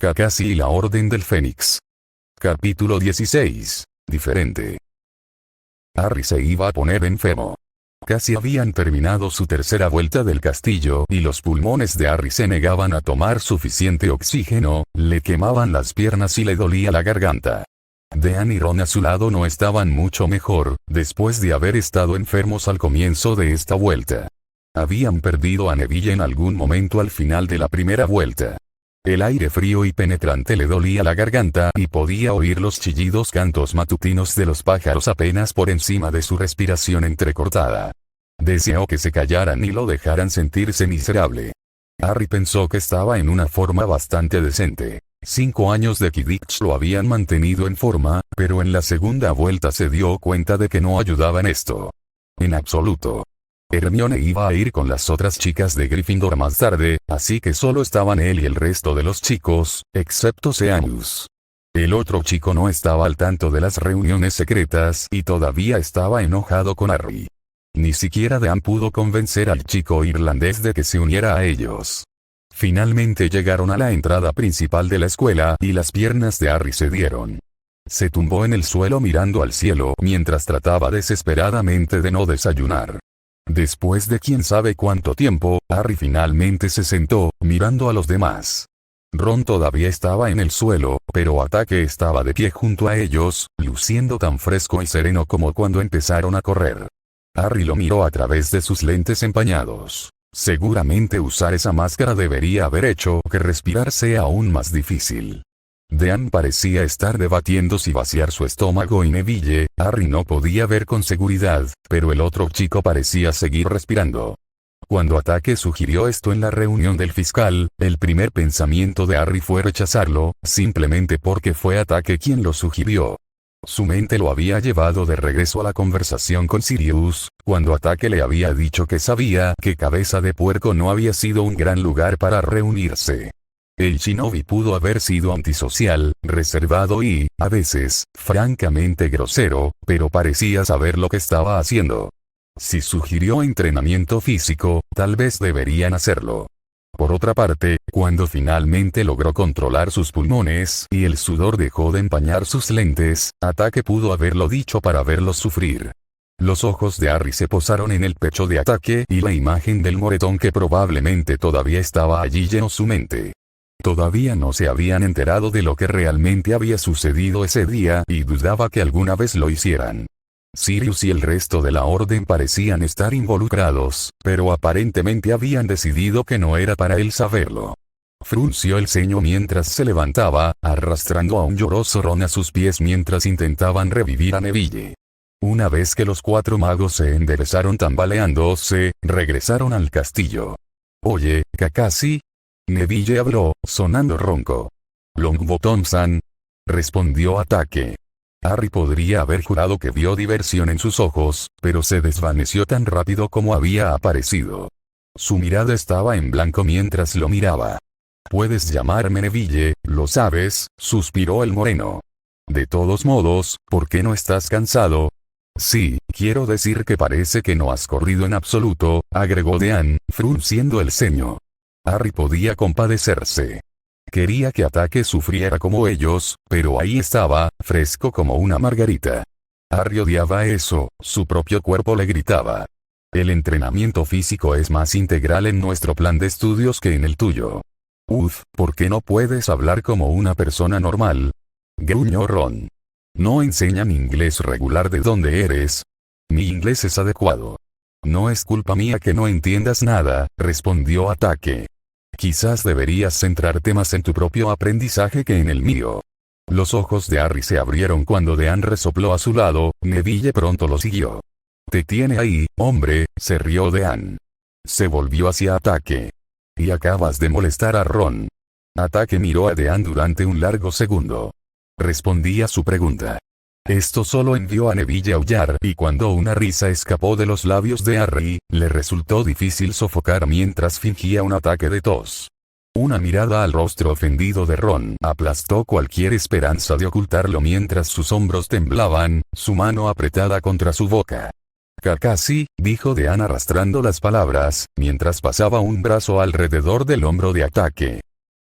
Kakashi y la Orden del Fénix. Capítulo 16. Diferente. Harry se iba a poner enfermo. Casi habían terminado su tercera vuelta del castillo y los pulmones de Harry se negaban a tomar suficiente oxígeno, le quemaban las piernas y le dolía la garganta. Dean y Ron a su lado no estaban mucho mejor, después de haber estado enfermos al comienzo de esta vuelta. Habían perdido a Neville en algún momento al final de la primera vuelta. El aire frío y penetrante le dolía la garganta y podía oír los chillidos cantos matutinos de los pájaros apenas por encima de su respiración entrecortada. Deseó que se callaran y lo dejaran sentirse miserable. Harry pensó que estaba en una forma bastante decente. 5 años de Quidditch lo habían mantenido en forma, pero en la segunda vuelta se dio cuenta de que no ayudaba en esto. En absoluto. Hermione iba a ir con las otras chicas de Gryffindor más tarde, así que solo estaban él y el resto de los chicos, excepto Seamus. El otro chico no estaba al tanto de las reuniones secretas y todavía estaba enojado con Harry. Ni siquiera Dean pudo convencer al chico irlandés de que se uniera a ellos. Finalmente llegaron a la entrada principal de la escuela y las piernas de Harry cedieron. Se tumbó en el suelo mirando al cielo mientras trataba desesperadamente de no desayunar. Después de quién sabe cuánto tiempo, Harry finalmente se sentó, mirando a los demás. Ron todavía estaba en el suelo, pero Ataque estaba de pie junto a ellos, luciendo tan fresco y sereno como cuando empezaron a correr. Harry lo miró a través de sus lentes empañados. Seguramente usar esa máscara debería haber hecho que respirar sea aún más difícil. Dean parecía estar debatiendo si vaciar su estómago y Neville, Harry no podía ver con seguridad, pero el otro chico parecía seguir respirando. Cuando Ataque sugirió esto en la reunión del fiscal, el primer pensamiento de Harry fue rechazarlo, simplemente porque fue Ataque quien lo sugirió. Su mente lo había llevado de regreso a la conversación con Sirius, cuando Ataque le había dicho que sabía que Cabeza de Puerco no había sido un gran lugar para reunirse. El shinobi pudo haber sido antisocial, reservado y, a veces, francamente grosero, pero parecía saber lo que estaba haciendo. Si sugirió entrenamiento físico, tal vez deberían hacerlo. Por otra parte, cuando finalmente logró controlar sus pulmones y el sudor dejó de empañar sus lentes, Ataque pudo haberlo dicho para verlos sufrir. Los ojos de Harry se posaron en el pecho de Ataque y la imagen del moretón que probablemente todavía estaba allí llenó su mente. Todavía no se habían enterado de lo que realmente había sucedido ese día y dudaba que alguna vez lo hicieran. Sirius y el resto de la orden parecían estar involucrados, pero aparentemente habían decidido que no era para él saberlo. Frunció el ceño mientras se levantaba, arrastrando a un lloroso Ron a sus pies mientras intentaban revivir a Neville. Una vez que los 4 magos se enderezaron tambaleándose, regresaron al castillo. «Oye, Kakashi», Neville habló, sonando ronco. «Longbottom-san», respondió Ataque. Harry podría haber jurado que vio diversión en sus ojos, pero se desvaneció tan rápido como había aparecido. Su mirada estaba en blanco mientras lo miraba. «Puedes llamarme Neville, lo sabes», suspiró el moreno. «De todos modos, ¿por qué no estás cansado?» «Sí, quiero decir que parece que no has corrido en absoluto», agregó Dean, frunciendo el ceño. Harry podía compadecerse. Quería que Ataque sufriera como ellos, pero ahí estaba, fresco como una margarita. Harry odiaba eso, su propio cuerpo le gritaba. «El entrenamiento físico es más integral en nuestro plan de estudios que en el tuyo». ¿Por qué no puedes hablar como una persona normal?, gruñó Ron. «¿No enseñan inglés regular de dónde eres?» «Mi inglés es adecuado». «No es culpa mía que no entiendas nada», respondió Ataque. «Quizás deberías centrarte más en tu propio aprendizaje que en el mío». Los ojos de Harry se abrieron cuando Dean resopló a su lado, Neville pronto lo siguió. «Te tiene ahí, hombre», se rió Dean. Se volvió hacia Ataque. «Y acabas de molestar a Ron». Ataque miró a Dean durante un largo segundo. Respondía su pregunta. Esto solo envió a Neville a aullar y cuando una risa escapó de los labios de Harry, le resultó difícil sofocar mientras fingía un ataque de tos. Una mirada al rostro ofendido de Ron aplastó cualquier esperanza de ocultarlo mientras sus hombros temblaban, su mano apretada contra su boca. «Kakashi», dijo Dean arrastrando las palabras, mientras pasaba un brazo alrededor del hombro de Ataque.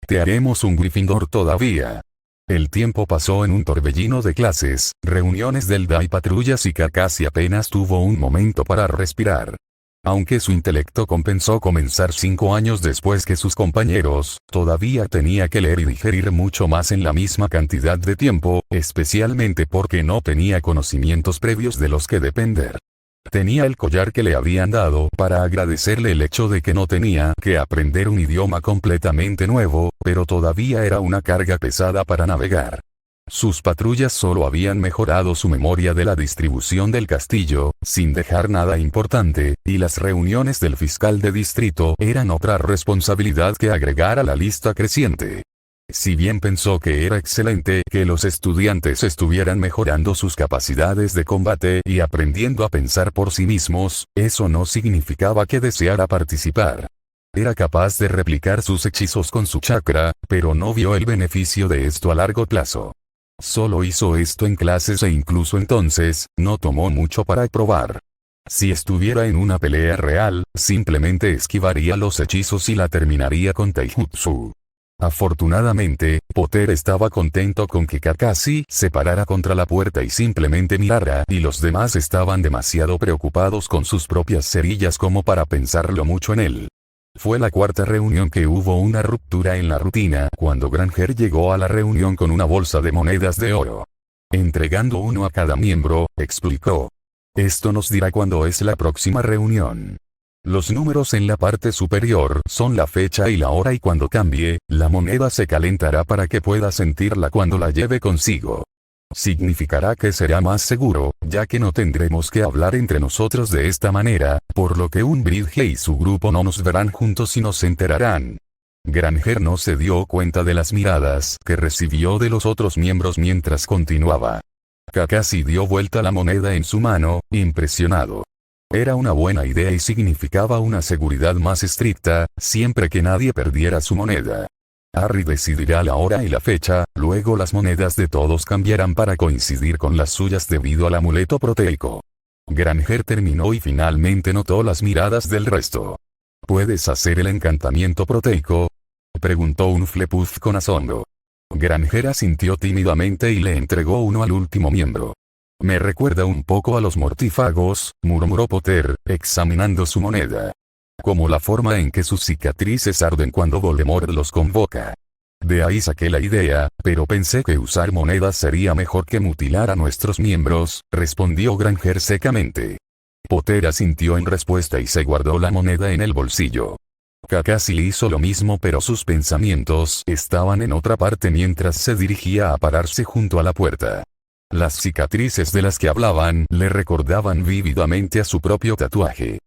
Te haremos un Gryffindor todavía. El tiempo pasó en un torbellino de clases, reuniones del DA y patrullas y Kakashi apenas tuvo un momento para respirar. Aunque su intelecto compensó comenzar 5 años después que sus compañeros, todavía tenía que leer y digerir mucho más en la misma cantidad de tiempo, especialmente porque no tenía conocimientos previos de los que depender. Tenía el collar que le habían dado para agradecerle el hecho de que no tenía que aprender un idioma completamente nuevo, pero todavía era una carga pesada para navegar. Sus patrullas solo habían mejorado su memoria de la distribución del castillo, sin dejar nada importante, y las reuniones del fiscal de distrito eran otra responsabilidad que agregar a la lista creciente. Si bien pensó que era excelente que los estudiantes estuvieran mejorando sus capacidades de combate y aprendiendo a pensar por sí mismos, eso no significaba que deseara participar. Era capaz de replicar sus hechizos con su chakra, pero no vio el beneficio de esto a largo plazo. Solo hizo esto en clases e incluso entonces, no tomó mucho para probar. Si estuviera en una pelea real, simplemente esquivaría los hechizos y la terminaría con Taijutsu. Afortunadamente, Potter estaba contento con que Kakashi se parara contra la puerta y simplemente mirara, y los demás estaban demasiado preocupados con sus propias cerillas como para pensarlo mucho en él. Fue la cuarta reunión que hubo una ruptura en la rutina cuando Granger llegó a la reunión con una bolsa de monedas de oro. Entregando uno a cada miembro, explicó. Esto nos dirá cuándo es la próxima reunión. Los números en la parte superior son la fecha y la hora y cuando cambie, la moneda se calentará para que pueda sentirla cuando la lleve consigo. Significará que será más seguro, ya que no tendremos que hablar entre nosotros de esta manera, por lo que Umbridge y su grupo no nos verán juntos y nos enterarán. Granger no se dio cuenta de las miradas que recibió de los otros miembros mientras continuaba. Kakashi dio vuelta la moneda en su mano, impresionado. Era una buena idea y significaba una seguridad más estricta, siempre que nadie perdiera su moneda. Harry decidirá la hora y la fecha, luego las monedas de todos cambiarán para coincidir con las suyas debido al amuleto proteico. Granger terminó y finalmente notó las miradas del resto. ¿Puedes hacer el encantamiento proteico?, preguntó un Flepuff con asombro. Granger asintió tímidamente y le entregó uno al último miembro. Me recuerda un poco a los mortífagos, murmuró Potter, examinando su moneda. Como la forma en que sus cicatrices arden cuando Voldemort los convoca. De ahí saqué la idea, pero pensé que usar monedas sería mejor que mutilar a nuestros miembros, respondió Granger secamente. Potter asintió en respuesta y se guardó la moneda en el bolsillo. Kakashi hizo lo mismo pero sus pensamientos estaban en otra parte mientras se dirigía a pararse junto a la puerta. Las cicatrices de las que hablaban le recordaban vívidamente a su propio tatuaje.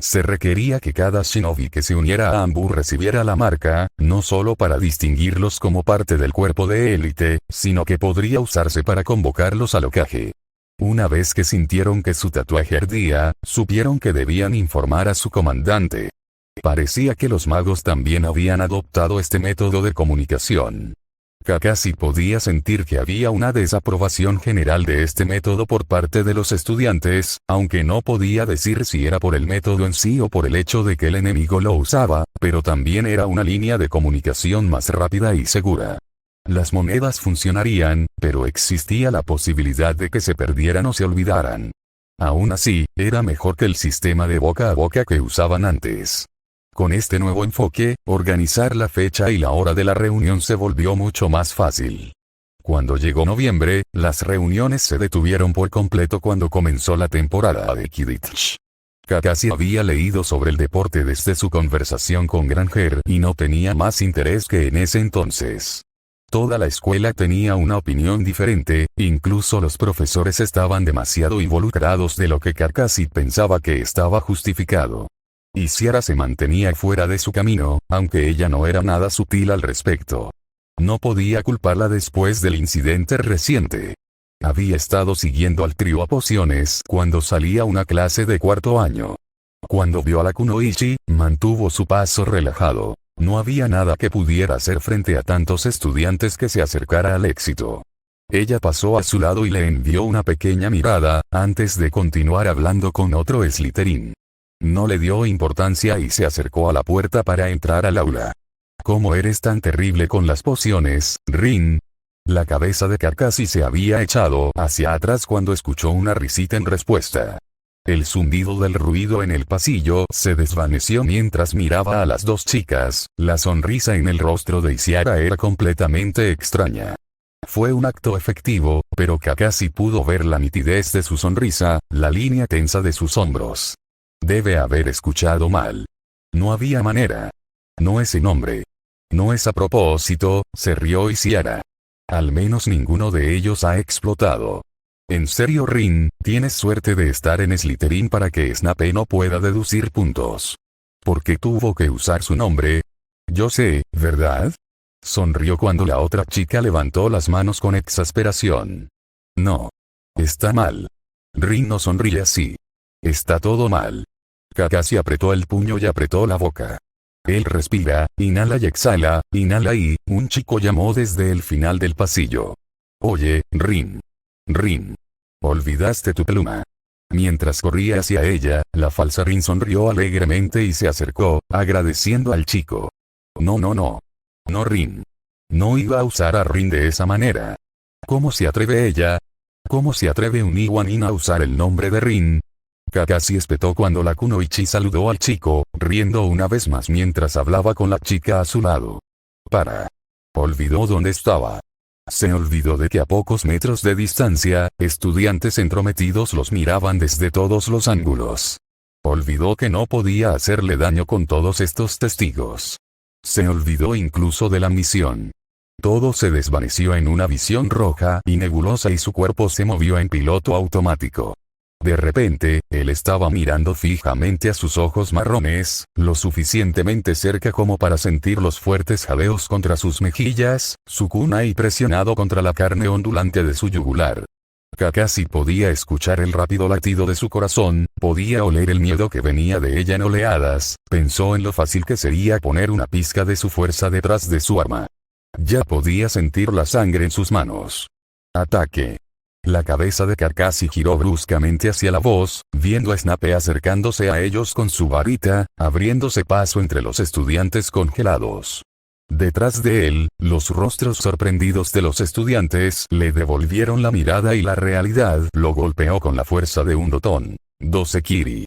Se requería que cada shinobi que se uniera a Ambu recibiera la marca, no solo para distinguirlos como parte del cuerpo de élite, sino que podría usarse para convocarlos al Hokage. Una vez que sintieron que su tatuaje ardía, supieron que debían informar a su comandante. Parecía que los magos también habían adoptado este método de comunicación. Kakashi podía sentir que había una desaprobación general de este método por parte de los estudiantes, aunque no podía decir si era por el método en sí o por el hecho de que el enemigo lo usaba, pero también era una línea de comunicación más rápida y segura. Las monedas funcionarían, pero existía la posibilidad de que se perdieran o se olvidaran. Aún así, era mejor que el sistema de boca a boca que usaban antes. Con este nuevo enfoque, organizar la fecha y la hora de la reunión se volvió mucho más fácil. Cuando llegó noviembre, las reuniones se detuvieron por completo cuando comenzó la temporada de Quidditch. Kakashi había leído sobre el deporte desde su conversación con Granger y no tenía más interés que en ese entonces. Toda la escuela tenía una opinión diferente, incluso los profesores estaban demasiado involucrados de lo que Kakashi pensaba que estaba justificado. Y Ciara se mantenía fuera de su camino, aunque ella no era nada sutil al respecto. No podía culparla después del incidente reciente. Había estado siguiendo al trío a pociones cuando salía una clase de cuarto año. Cuando vio a la Kunoichi, mantuvo su paso relajado. No había nada que pudiera hacer frente a tantos estudiantes que se acercara al éxito. Ella pasó a su lado y le envió una pequeña mirada, antes de continuar hablando con otro Slytherin. No le dio importancia y se acercó a la puerta para entrar al aula. ¿Cómo eres tan terrible con las pociones, Rin? La cabeza de Kakashi se había echado hacia atrás cuando escuchó una risita en respuesta. El zumbido del ruido en el pasillo se desvaneció mientras miraba a las dos chicas. La sonrisa en el rostro de Isiara era completamente extraña. Fue un acto efectivo, pero Kakashi pudo ver la nitidez de su sonrisa, la línea tensa de sus hombros. Debe haber escuchado mal. No había manera. No ese nombre. No es a propósito, se rió Isiara. Al menos ninguno de ellos ha explotado. En serio, Rin, tienes suerte de estar en Slytherin para que Snape no pueda deducir puntos. ¿Por qué tuvo que usar su nombre? Yo sé, ¿verdad? Sonrió cuando la otra chica levantó las manos con exasperación. No. Está mal. Rin no sonríe así. Está todo mal. Kakashi apretó el puño y apretó la boca. Él respira, inhala y exhala, inhala y, un chico llamó desde el final del pasillo. Oye, Rin. Rin. Olvidaste tu pluma. Mientras corría hacia ella, la falsa Rin sonrió alegremente y se acercó, agradeciendo al chico. No. No, Rin. No iba a usar a Rin de esa manera. ¿Cómo se atreve ella? ¿Cómo se atreve un Iwanin a usar el nombre de Rin? Kakashi espetó cuando la Kunoichi saludó al chico, riendo una vez más mientras hablaba con la chica a su lado. Olvidó dónde estaba. Se olvidó de que a pocos metros de distancia, estudiantes entrometidos los miraban desde todos los ángulos. Olvidó que no podía hacerle daño con todos estos testigos. Se olvidó incluso de la misión. Todo se desvaneció en una visión roja y nebulosa y su cuerpo se movió en piloto automático. De repente, él estaba mirando fijamente a sus ojos marrones, lo suficientemente cerca como para sentir los fuertes jadeos contra sus mejillas, su kunai presionado contra la carne ondulante de su yugular. Kakashi podía escuchar el rápido latido de su corazón, podía oler el miedo que venía de ella en oleadas, pensó en lo fácil que sería poner una pizca de su fuerza detrás de su arma. Ya podía sentir la sangre en sus manos. ¡Ataque! La cabeza de Kakashi giró bruscamente hacia la voz, viendo a Snape acercándose a ellos con su varita, abriéndose paso entre los estudiantes congelados. Detrás de él, los rostros sorprendidos de los estudiantes le devolvieron la mirada y la realidad lo golpeó con la fuerza de un botón. Doseki.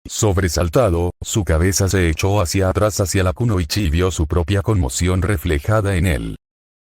Sobresaltado, su cabeza se echó hacia atrás hacia la Kunoichi y vio su propia conmoción reflejada en él.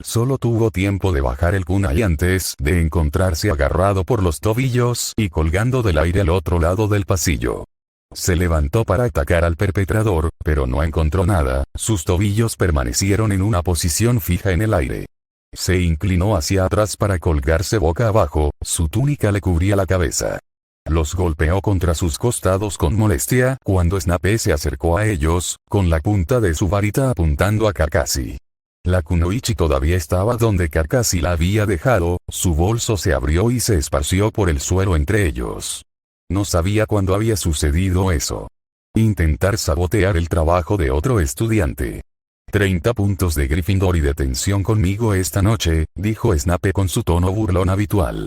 Solo tuvo tiempo de bajar el kunai antes de encontrarse agarrado por los tobillos y colgando del aire al otro lado del pasillo. Se levantó para atacar al perpetrador, pero no encontró nada, sus tobillos permanecieron en una posición fija en el aire. Se inclinó hacia atrás para colgarse boca abajo, su túnica le cubría la cabeza. Los golpeó contra sus costados con molestia cuando Snape se acercó a ellos, con la punta de su varita apuntando a Kakashi. La Kunoichi todavía estaba donde Kakashi la había dejado, su bolso se abrió y se esparció por el suelo entre ellos. No sabía cuándo había sucedido eso. Intentar sabotear el trabajo de otro estudiante. 30 puntos de Gryffindor y detención conmigo esta noche, dijo Snape con su tono burlón habitual.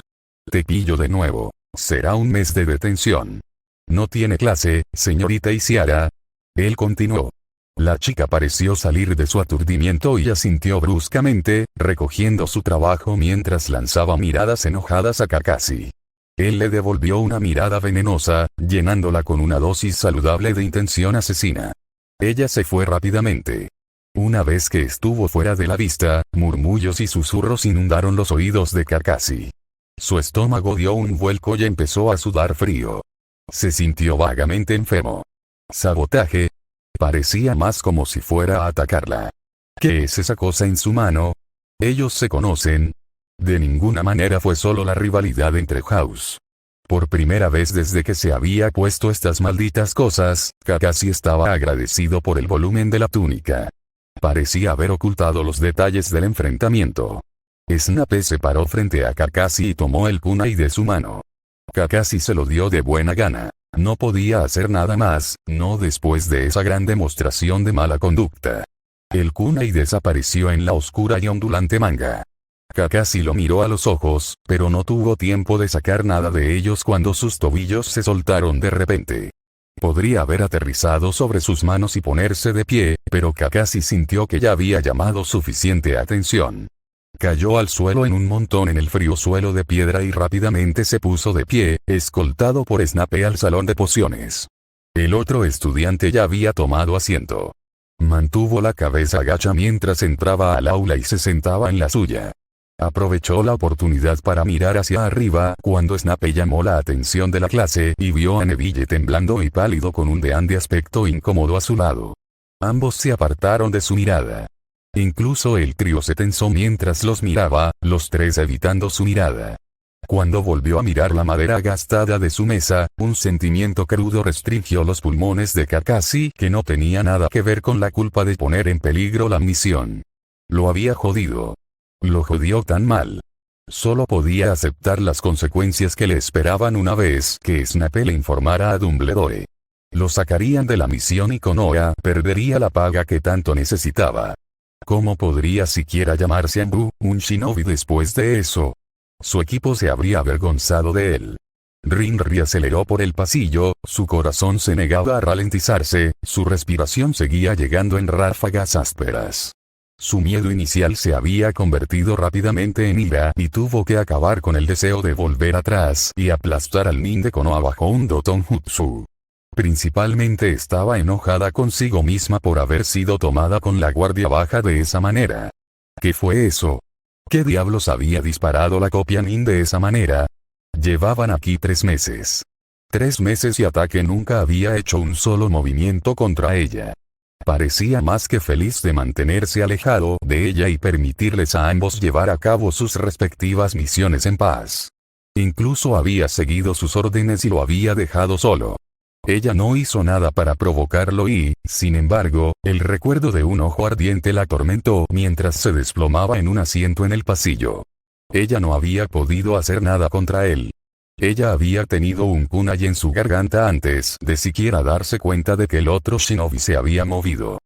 Te pillo de nuevo. Será un mes de detención. No tiene clase, señorita Isiara. Él continuó. La chica pareció salir de su aturdimiento y asintió bruscamente, recogiendo su trabajo mientras lanzaba miradas enojadas a Kakashi. Él le devolvió una mirada venenosa, llenándola con una dosis saludable de intención asesina. Ella se fue rápidamente. Una vez que estuvo fuera de la vista, murmullos y susurros inundaron los oídos de Kakashi. Su estómago dio un vuelco y empezó a sudar frío. Se sintió vagamente enfermo. ¿Sabotaje? Parecía más como si fuera a atacarla. ¿Qué es esa cosa en su mano? ¿Ellos se conocen? De ninguna manera fue solo la rivalidad entre House. Por primera vez desde que se había puesto estas malditas cosas, Kakashi estaba agradecido por el volumen de la túnica. Parecía haber ocultado los detalles del enfrentamiento. Snape se paró frente a Kakashi y tomó el kunai de su mano. Kakashi se lo dio de buena gana. No podía hacer nada más, no después de esa gran demostración de mala conducta. El kunai desapareció en la oscura y ondulante manga. Kakashi lo miró a los ojos, pero no tuvo tiempo de sacar nada de ellos cuando sus tobillos se soltaron de repente. Podría haber aterrizado sobre sus manos y ponerse de pie, pero Kakashi sintió que ya había llamado suficiente atención. Cayó al suelo en un montón en el frío suelo de piedra y rápidamente se puso de pie, escoltado por Snape al salón de pociones. El otro estudiante ya había tomado asiento. Mantuvo la cabeza agacha mientras entraba al aula y se sentaba en la suya. Aprovechó la oportunidad para mirar hacia arriba cuando Snape llamó la atención de la clase y vio a Neville temblando y pálido con un deán de aspecto incómodo a su lado. Ambos se apartaron de su mirada. Incluso el trío se tensó mientras los miraba, los tres evitando su mirada. Cuando volvió a mirar la madera gastada de su mesa, un sentimiento crudo restringió los pulmones de Kakashi que no tenía nada que ver con la culpa de poner en peligro la misión. Lo había jodido. Lo jodió tan mal. Solo podía aceptar las consecuencias que le esperaban una vez que Snape le informara a Dumbledore. Lo sacarían de la misión y Konoha perdería la paga que tanto necesitaba. ¿Cómo podría siquiera llamarse Anbu, un shinobi después de eso? Su equipo se habría avergonzado de él. Rinri aceleró por el pasillo, su corazón se negaba a ralentizarse, su respiración seguía llegando en ráfagas ásperas. Su miedo inicial se había convertido rápidamente en ira y tuvo que acabar con el deseo de volver atrás y aplastar al nin de Konoha bajo un Doton Jutsu. Principalmente estaba enojada consigo misma por haber sido tomada con la guardia baja de esa manera. ¿Qué fue eso? ¿Qué diablos había disparado la copia nin de esa manera? Llevaban aquí 3 meses. 3 meses y Ataque nunca había hecho un solo movimiento contra ella. Parecía más que feliz de mantenerse alejado de ella y permitirles a ambos llevar a cabo sus respectivas misiones en paz. Incluso había seguido sus órdenes y lo había dejado solo. Ella no hizo nada para provocarlo y, sin embargo, el recuerdo de un ojo ardiente la atormentó mientras se desplomaba en un asiento en el pasillo. Ella no había podido hacer nada contra él. Ella había tenido un kunai en su garganta antes de siquiera darse cuenta de que el otro shinobi se había movido.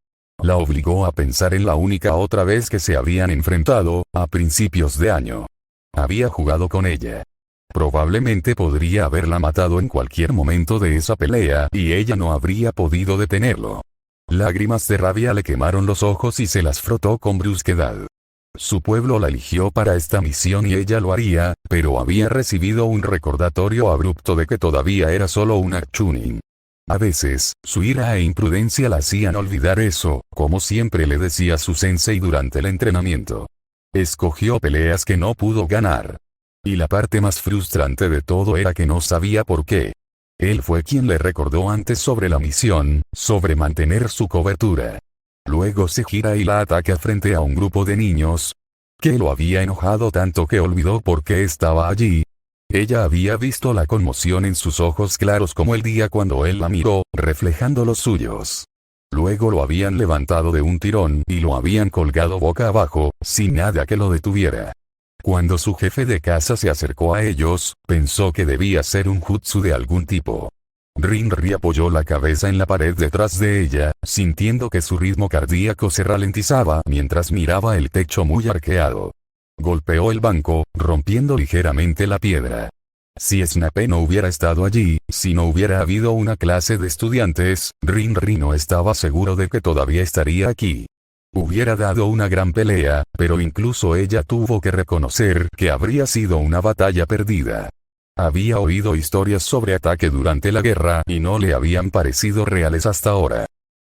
La obligó a pensar en la única otra vez que se habían enfrentado, a principios de año. Había jugado con ella. Probablemente podría haberla matado en cualquier momento de esa pelea y ella no habría podido detenerlo. Lágrimas de rabia le quemaron los ojos y se las frotó con brusquedad. Su pueblo la eligió para esta misión y ella lo haría, pero había recibido un recordatorio abrupto de que todavía era solo una chunin. A veces, su ira e imprudencia la hacían olvidar eso, como siempre le decía su sensei durante el entrenamiento. Escogió peleas que no pudo ganar. Y la parte más frustrante de todo era que no sabía por qué. Él fue quien le recordó antes sobre la misión, sobre mantener su cobertura. Luego se gira y la ataca frente a un grupo de niños. ¿Qué lo había enojado tanto que olvidó por qué estaba allí? Ella había visto la conmoción en sus ojos claros como el día cuando él la miró, reflejando los suyos. Luego lo habían levantado de un tirón y lo habían colgado boca abajo, sin nada que lo detuviera. Cuando su jefe de casa se acercó a ellos, pensó que debía ser un jutsu de algún tipo. Rinri apoyó la cabeza en la pared detrás de ella, sintiendo que su ritmo cardíaco se ralentizaba mientras miraba el techo muy arqueado. Golpeó el banco, rompiendo ligeramente la piedra. Si Snape no hubiera estado allí, si no hubiera habido una clase de estudiantes, Rinri no estaba seguro de que todavía estaría aquí. Hubiera dado una gran pelea, pero incluso ella tuvo que reconocer que habría sido una batalla perdida. Había oído historias sobre Ataque durante la guerra y no le habían parecido reales hasta ahora.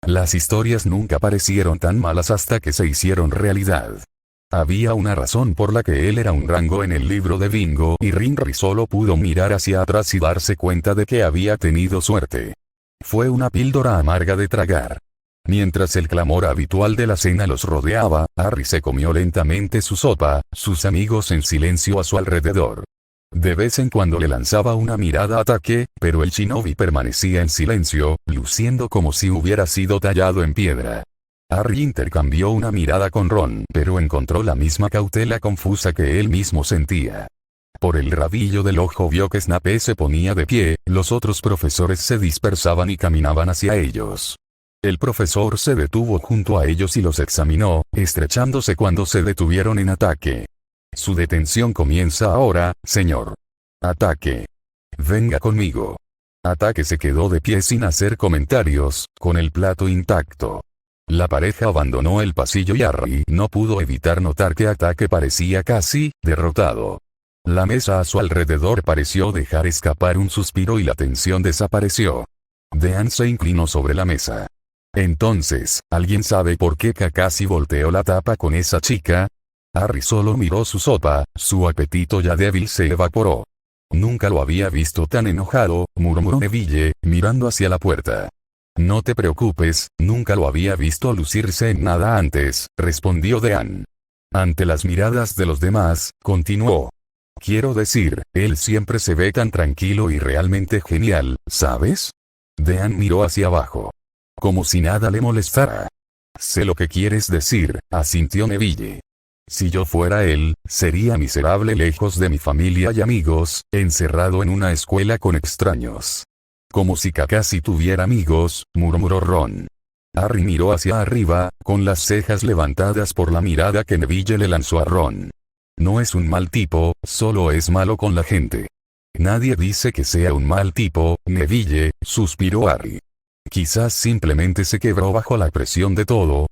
Las historias nunca parecieron tan malas hasta que se hicieron realidad. Había una razón por la que él era un rango en el libro de bingo y Rinri solo pudo mirar hacia atrás y darse cuenta de que había tenido suerte. Fue una píldora amarga de tragar. Mientras el clamor habitual de la cena los rodeaba, Harry se comió lentamente su sopa, sus amigos en silencio a su alrededor. De vez en cuando le lanzaba una mirada a Ataque, pero el shinobi permanecía en silencio, luciendo como si hubiera sido tallado en piedra. Harry intercambió una mirada con Ron, pero encontró la misma cautela confusa que él mismo sentía. Por el rabillo del ojo vio que Snape se ponía de pie, los otros profesores se dispersaban y caminaban hacia ellos. El profesor se detuvo junto a ellos y los examinó, estrechándose cuando se detuvieron en Ataque. Su detención comienza ahora, señor. Ataque. Venga conmigo. Atake se quedó de pie sin hacer comentarios, con el plato intacto. La pareja abandonó el pasillo y Harry no pudo evitar notar que Atake parecía casi derrotado. La mesa a su alrededor pareció dejar escapar un suspiro y la tensión desapareció. Dean se inclinó sobre la mesa. Entonces, ¿alguien sabe por qué Kakashi volteó la tapa con esa chica? Harry solo miró su sopa, su apetito ya débil se evaporó. Nunca lo había visto tan enojado, murmuró Neville, mirando hacia la puerta. No te preocupes, nunca lo había visto lucirse en nada antes, respondió Dean. Ante las miradas de los demás, continuó. Quiero decir, él siempre se ve tan tranquilo y realmente genial, ¿sabes? Dean miró hacia abajo. Como si nada le molestara. Sé lo que quieres decir, asintió Neville. Si yo fuera él, sería miserable lejos de mi familia y amigos, encerrado en una escuela con extraños. Como si Kakashi tuviera amigos, murmuró Ron. Harry miró hacia arriba, con las cejas levantadas por la mirada que Neville le lanzó a Ron. No es un mal tipo, solo es malo con la gente. Nadie dice que sea un mal tipo, Neville, suspiró Harry. Quizás simplemente se quebró bajo la presión de todo.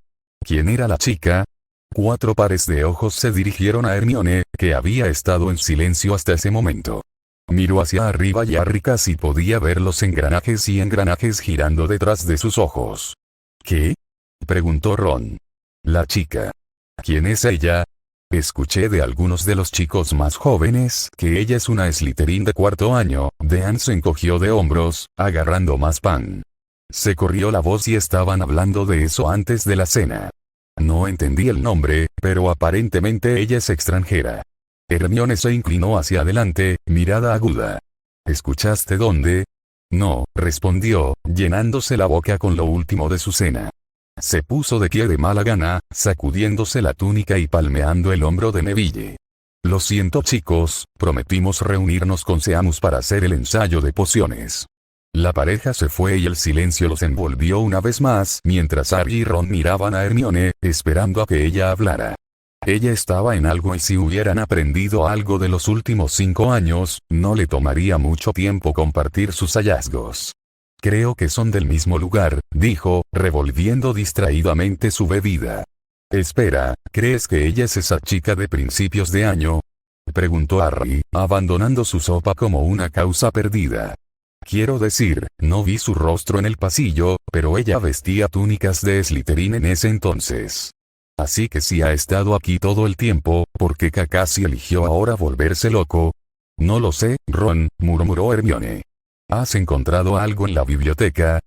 ¿Quién era la chica? 4 pares de ojos se dirigieron a Hermione, que había estado en silencio hasta ese momento. Miró hacia arriba y Harry casi podía ver los engranajes y engranajes girando detrás de sus ojos. ¿Qué? Preguntó Ron. La chica. ¿Quién es ella? Escuché de algunos de los chicos más jóvenes que ella es una Slytherin de 4º año. Dean se encogió de hombros, agarrando más pan. Se corrió la voz y estaban hablando de eso antes de la cena. No entendí el nombre, pero aparentemente ella es extranjera. Hermione se inclinó hacia adelante, mirada aguda. ¿Escuchaste dónde? No, respondió, llenándose la boca con lo último de su cena. Se puso de pie de mala gana, sacudiéndose la túnica y palmeando el hombro de Neville. Lo siento chicos, prometimos reunirnos con Seamus para hacer el ensayo de pociones. La pareja se fue y el silencio los envolvió una vez más mientras Harry y Ron miraban a Hermione, esperando a que ella hablara. Ella estaba en algo y si hubieran aprendido algo de los últimos 5 años, no le tomaría mucho tiempo compartir sus hallazgos. Creo que son del mismo lugar, dijo, revolviendo distraídamente su bebida. Espera, ¿crees que ella es esa chica de principios de año? Preguntó Harry, abandonando su sopa como una causa perdida. Quiero decir, no vi su rostro en el pasillo, pero ella vestía túnicas de Slytherin en ese entonces. Así que si ha estado aquí todo el tiempo, ¿por qué Kakashi eligió ahora volverse loco? No lo sé, Ron, murmuró Hermione. ¿Has encontrado algo en la biblioteca?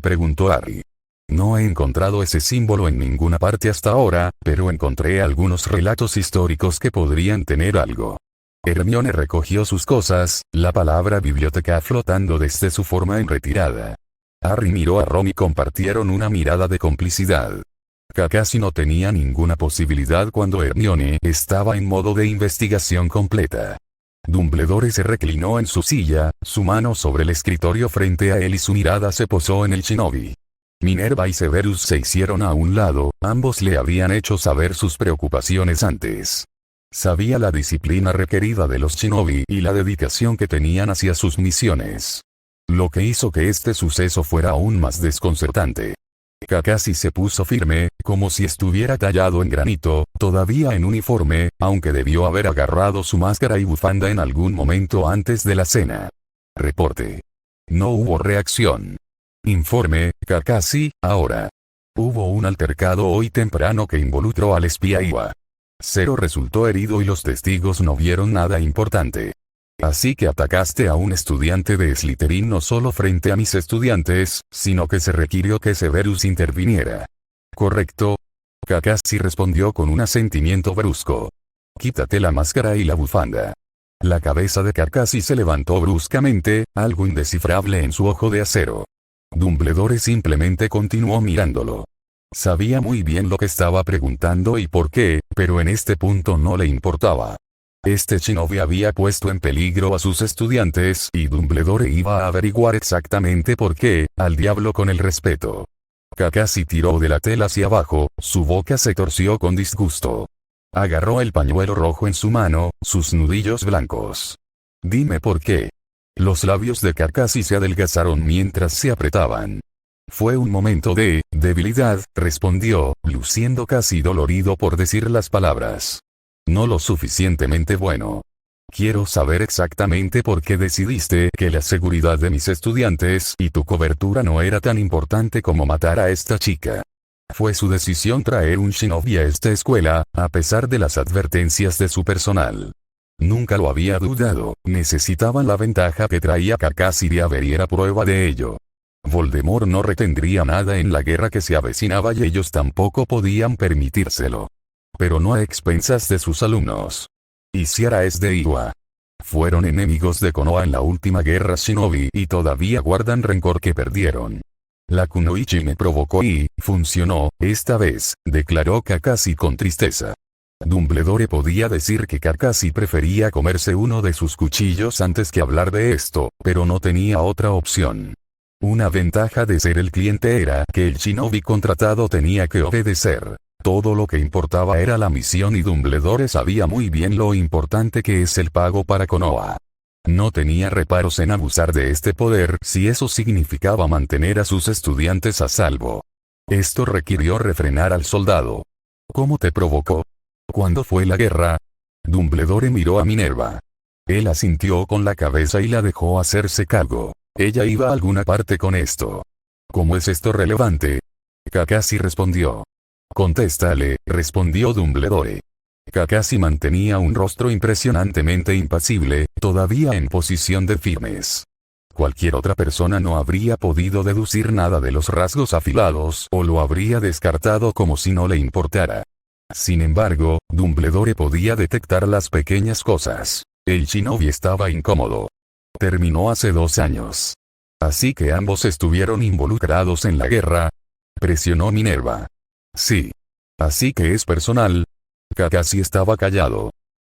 Preguntó Harry. No he encontrado ese símbolo en ninguna parte hasta ahora, pero encontré algunos relatos históricos que podrían tener algo. Hermione recogió sus cosas, la palabra biblioteca flotando desde su forma en retirada. Harry miró a Ron y compartieron una mirada de complicidad. Kakashi no tenía ninguna posibilidad cuando Hermione estaba en modo de investigación completa. Dumbledore se reclinó en su silla, su mano sobre el escritorio frente a él y su mirada se posó en el shinobi. Minerva y Severus se hicieron a un lado, ambos le habían hecho saber sus preocupaciones antes. Sabía la disciplina requerida de los shinobi y la dedicación que tenían hacia sus misiones. Lo que hizo que este suceso fuera aún más desconcertante. Kakashi se puso firme, como si estuviera tallado en granito, todavía en uniforme, aunque debió haber agarrado su máscara y bufanda en algún momento antes de la cena. Reporte. No hubo reacción. Informe, Kakashi, ahora. Hubo un altercado hoy temprano que involucró al espía Iwa. Zero resultó herido y los testigos no vieron nada importante. Así que atacaste a un estudiante de Slytherin no solo frente a mis estudiantes, sino que se requirió que Severus interviniera. ¿Correcto? Kakashi respondió con un asentimiento brusco. Quítate la máscara y la bufanda. La cabeza de Kakashi se levantó bruscamente, algo indescifrable en su ojo de acero. Dumbledore simplemente continuó mirándolo. Sabía muy bien lo que estaba preguntando y por qué, pero en este punto no le importaba. Este shinobi había puesto en peligro a sus estudiantes y Dumbledore iba a averiguar exactamente por qué, al diablo con el respeto. Kakashi tiró de la tela hacia abajo, su boca se torció con disgusto. Agarró el pañuelo rojo en su mano, sus nudillos blancos. Dime por qué. Los labios de Kakashi se adelgazaron mientras se apretaban. Fue un momento de debilidad, respondió, luciendo casi dolorido por decir las palabras. No lo suficientemente bueno. Quiero saber exactamente por qué decidiste que la seguridad de mis estudiantes y tu cobertura no era tan importante como matar a esta chica. Fue su decisión traer un shinobi a esta escuela, a pesar de las advertencias de su personal. Nunca lo había dudado, necesitaban la ventaja que traía Kakashi de haber y era prueba de ello. Voldemort no retendría nada en la guerra que se avecinaba y ellos tampoco podían permitírselo. Pero no a expensas de sus alumnos. Y Ciara es de Iwa. Fueron enemigos de Konoha en la última guerra shinobi y todavía guardan rencor que perdieron. La kunoichi me provocó y funcionó, esta vez, declaró Kakashi con tristeza. Dumbledore podía decir que Kakashi prefería comerse uno de sus cuchillos antes que hablar de esto, pero no tenía otra opción. Una ventaja de ser el cliente era que el shinobi contratado tenía que obedecer. Todo lo que importaba era la misión y Dumbledore sabía muy bien lo importante que es el pago para Konoha. No tenía reparos en abusar de este poder si eso significaba mantener a sus estudiantes a salvo. Esto requirió refrenar al soldado. ¿Cómo te provocó? ¿Cuándo fue la guerra? Dumbledore miró a Minerva. Él asintió con la cabeza y la dejó hacerse cargo. Ella iba a alguna parte con esto. ¿Cómo es esto relevante? Kakashi respondió. Contéstale, respondió Dumbledore. Kakashi mantenía un rostro impresionantemente impasible, todavía en posición de firmes. Cualquier otra persona no habría podido deducir nada de los rasgos afilados o lo habría descartado como si no le importara. Sin embargo, Dumbledore podía detectar las pequeñas cosas. El shinobi estaba incómodo. Terminó hace 2 años. Así que ambos estuvieron involucrados en la guerra. Presionó Minerva. Sí. Así que es personal. Kakashi estaba callado.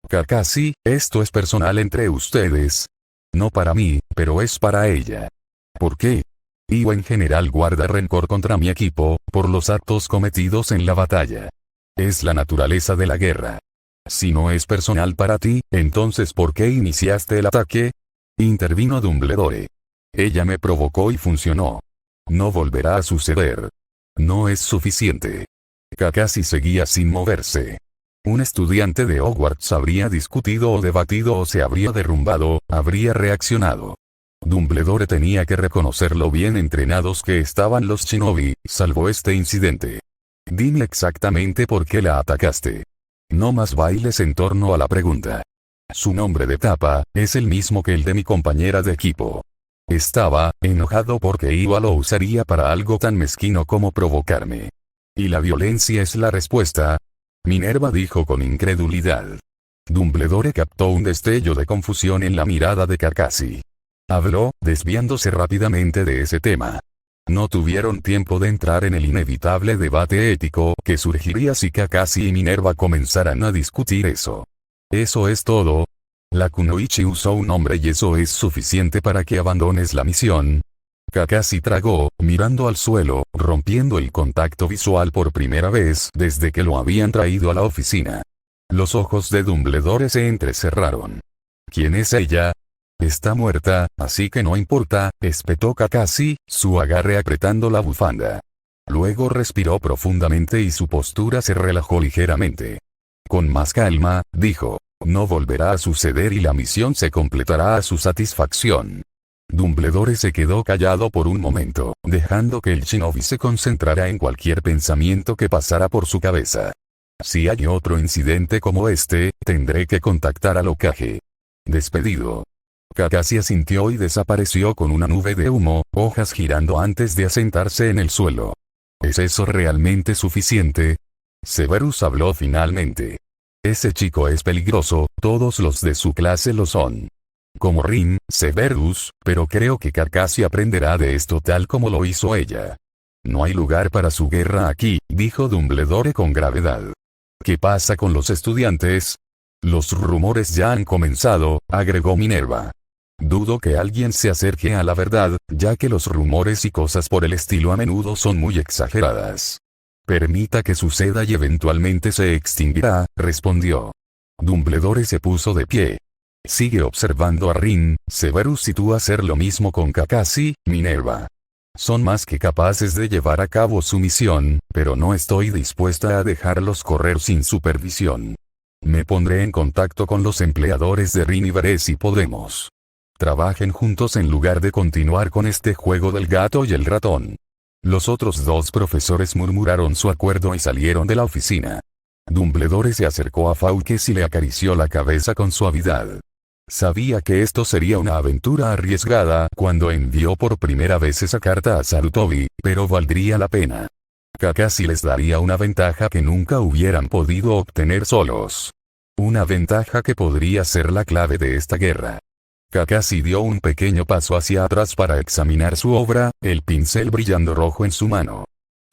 Kakashi, esto es personal entre ustedes. No para mí, pero es para ella. ¿Por qué? Iwa en general guarda rencor contra mi equipo, por los actos cometidos en la batalla. Es la naturaleza de la guerra. Si no es personal para ti, entonces ¿por qué iniciaste el ataque? Intervino Dumbledore. Ella me provocó y funcionó. No volverá a suceder. No es suficiente. Kakashi seguía sin moverse. Un estudiante de Hogwarts habría discutido o debatido o se habría derrumbado, habría reaccionado. Dumbledore tenía que reconocer lo bien entrenados que estaban los shinobi, salvo este incidente. Dime exactamente por qué la atacaste. No más bailes en torno a la pregunta. Su nombre de tapa, es el mismo que el de mi compañera de equipo. Estaba enojado porque Iwa lo usaría para algo tan mezquino como provocarme. ¿Y la violencia es la respuesta? Minerva dijo con incredulidad. Dumbledore captó un destello de confusión en la mirada de Kakashi. Habló, desviándose rápidamente de ese tema. No tuvieron tiempo de entrar en el inevitable debate ético que surgiría si Kakashi y Minerva comenzaran a discutir eso. ¿Eso es todo? La kunoichi usó un nombre y eso es suficiente para que abandones la misión. Kakashi tragó, mirando al suelo, rompiendo el contacto visual por primera vez desde que lo habían traído a la oficina. Los ojos de Dumbledore se entrecerraron. ¿Quién es ella? Está muerta, así que no importa, espetó Kakashi, su agarre apretando la bufanda. Luego respiró profundamente y su postura se relajó ligeramente. Con más calma, dijo, no volverá a suceder y la misión se completará a su satisfacción. Dumbledore se quedó callado por un momento, dejando que el shinobi se concentrara en cualquier pensamiento que pasara por su cabeza. Si hay otro incidente como este, tendré que contactar al Hokage. Despedido. Kakashi asintió y desapareció con una nube de humo, hojas girando antes de asentarse en el suelo. ¿Es eso realmente suficiente? Severus habló finalmente. Ese chico es peligroso, todos los de su clase lo son. Como Rin, Severus, pero creo que Kakashi aprenderá de esto tal como lo hizo ella. No hay lugar para su guerra aquí, dijo Dumbledore con gravedad. ¿Qué pasa con los estudiantes? Los rumores ya han comenzado, agregó Minerva. Dudo que alguien se acerque a la verdad, ya que los rumores y cosas por el estilo a menudo son muy exageradas. Permita que suceda y eventualmente se extinguirá, respondió. Dumbledore se puso de pie. Sigue observando a Rin, Severus, y tú hacer lo mismo con Kakashi, Minerva. Son más que capaces de llevar a cabo su misión, pero no estoy dispuesta a dejarlos correr sin supervisión. Me pondré en contacto con los empleadores de Rin y veré si podemos. Trabajen juntos en lugar de continuar con este juego del gato y el ratón. Los otros dos profesores murmuraron su acuerdo y salieron de la oficina. Dumbledore se acercó a Fawkes y le acarició la cabeza con suavidad. Sabía que esto sería una aventura arriesgada cuando envió por primera vez esa carta a Sarutobi, pero valdría la pena. Kakashi les daría una ventaja que nunca hubieran podido obtener solos. Una ventaja que podría ser la clave de esta guerra. Kakashi dio un pequeño paso hacia atrás para examinar su obra, el pincel brillando rojo en su mano.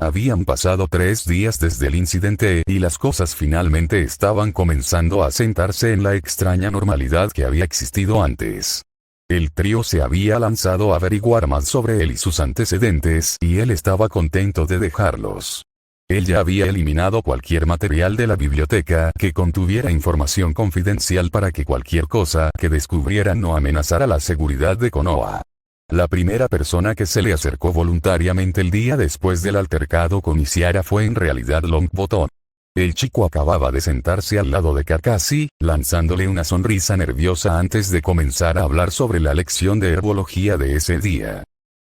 Habían pasado 3 días desde el incidente y las cosas finalmente estaban comenzando a sentarse en la extraña normalidad que había existido antes. El trío se había lanzado a averiguar más sobre él y sus antecedentes y él estaba contento de dejarlos. Él ya había eliminado cualquier material de la biblioteca que contuviera información confidencial para que cualquier cosa que descubriera no amenazara la seguridad de Konoha. La primera persona que se le acercó voluntariamente el día después del altercado con Isiara fue en realidad Longbottom. El chico acababa de sentarse al lado de Kakashi, lanzándole una sonrisa nerviosa antes de comenzar a hablar sobre la lección de herbología de ese día.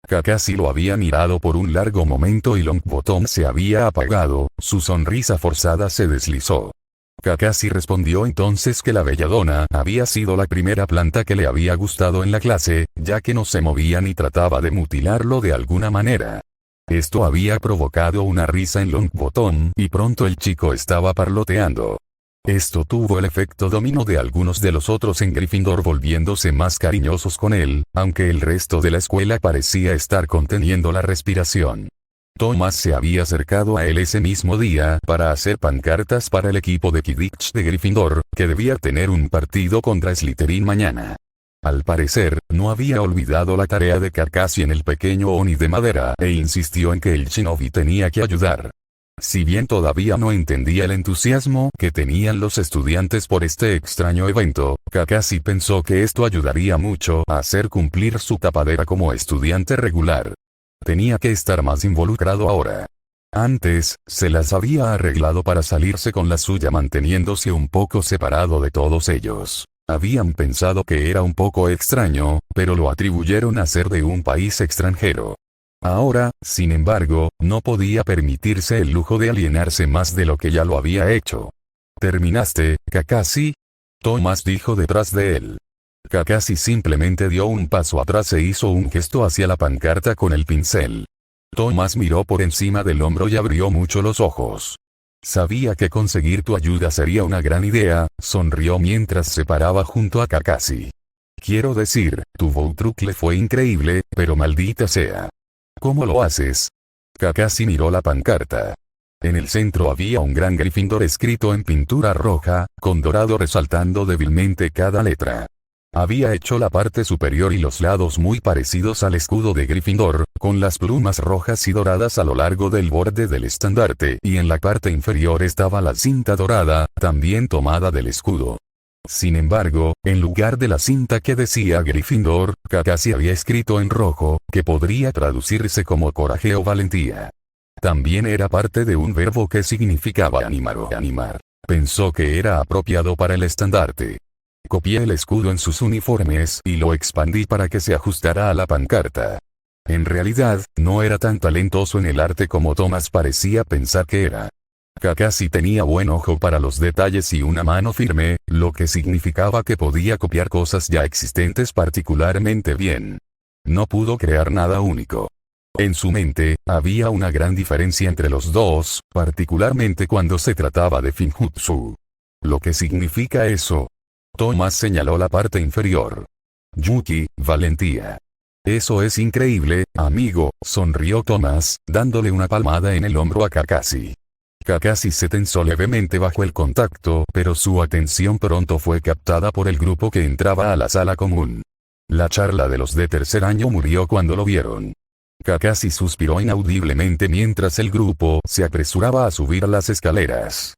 Kakashi lo había mirado por un largo momento y Longbottom se había apagado, su sonrisa forzada se deslizó. Kakashi respondió entonces que la belladona había sido la primera planta que le había gustado en la clase, ya que no se movía ni trataba de mutilarlo de alguna manera. Esto había provocado una risa en Longbottom y pronto el chico estaba parloteando. Esto tuvo el efecto dominó de algunos de los otros en Gryffindor volviéndose más cariñosos con él, aunque el resto de la escuela parecía estar conteniendo la respiración. Thomas se había acercado a él ese mismo día para hacer pancartas para el equipo de Quidditch de Gryffindor, que debía tener un partido contra Slytherin mañana. Al parecer, no había olvidado la tarea de Kakashi en el pequeño Oni de madera e insistió en que el shinobi tenía que ayudar. Si bien todavía no entendía el entusiasmo que tenían los estudiantes por este extraño evento, Kakashi pensó que esto ayudaría mucho a hacer cumplir su tapadera como estudiante regular. Tenía que estar más involucrado ahora. Antes, se las había arreglado para salirse con la suya manteniéndose un poco separado de todos ellos. Habían pensado que era un poco extraño, pero lo atribuyeron a ser de un país extranjero. Ahora, sin embargo, no podía permitirse el lujo de alienarse más de lo que ya lo había hecho. ¿Terminaste, Kakashi? Thomas dijo detrás de él. Kakashi simplemente dio un paso atrás e hizo un gesto hacia la pancarta con el pincel. Thomas miró por encima del hombro y abrió mucho los ojos. Sabía que conseguir tu ayuda sería una gran idea, sonrió mientras se paraba junto a Kakashi. Quiero decir, tu bow truque fue increíble, pero maldita sea. ¿Cómo lo haces? Kakashi miró la pancarta. En el centro había un gran Gryffindor escrito en pintura roja, con dorado resaltando débilmente cada letra. Había hecho la parte superior y los lados muy parecidos al escudo de Gryffindor, con las plumas rojas y doradas a lo largo del borde del estandarte, y en la parte inferior estaba la cinta dorada, también tomada del escudo. Sin embargo, en lugar de la cinta que decía Gryffindor, Kakashi había escrito en rojo, que podría traducirse como coraje o valentía. También era parte de un verbo que significaba animar o animar. Pensó que era apropiado para el estandarte. Copié el escudo en sus uniformes y lo expandí para que se ajustara a la pancarta. En realidad, no era tan talentoso en el arte como Thomas parecía pensar que era. Kakashi tenía buen ojo para los detalles y una mano firme, lo que significaba que podía copiar cosas ya existentes particularmente bien. No pudo crear nada único. En su mente, había una gran diferencia entre los dos, particularmente cuando se trataba de Finjutsu. ¿Lo que significa eso? Thomas señaló la parte inferior. Yuki, valentía. Eso es increíble, amigo, sonrió Thomas, dándole una palmada en el hombro a Kakashi. Kakashi se tensó levemente bajo el contacto, pero su atención pronto fue captada por el grupo que entraba a la sala común. La charla de los de tercer año murió cuando lo vieron. Kakashi suspiró inaudiblemente mientras el grupo se apresuraba a subir las escaleras.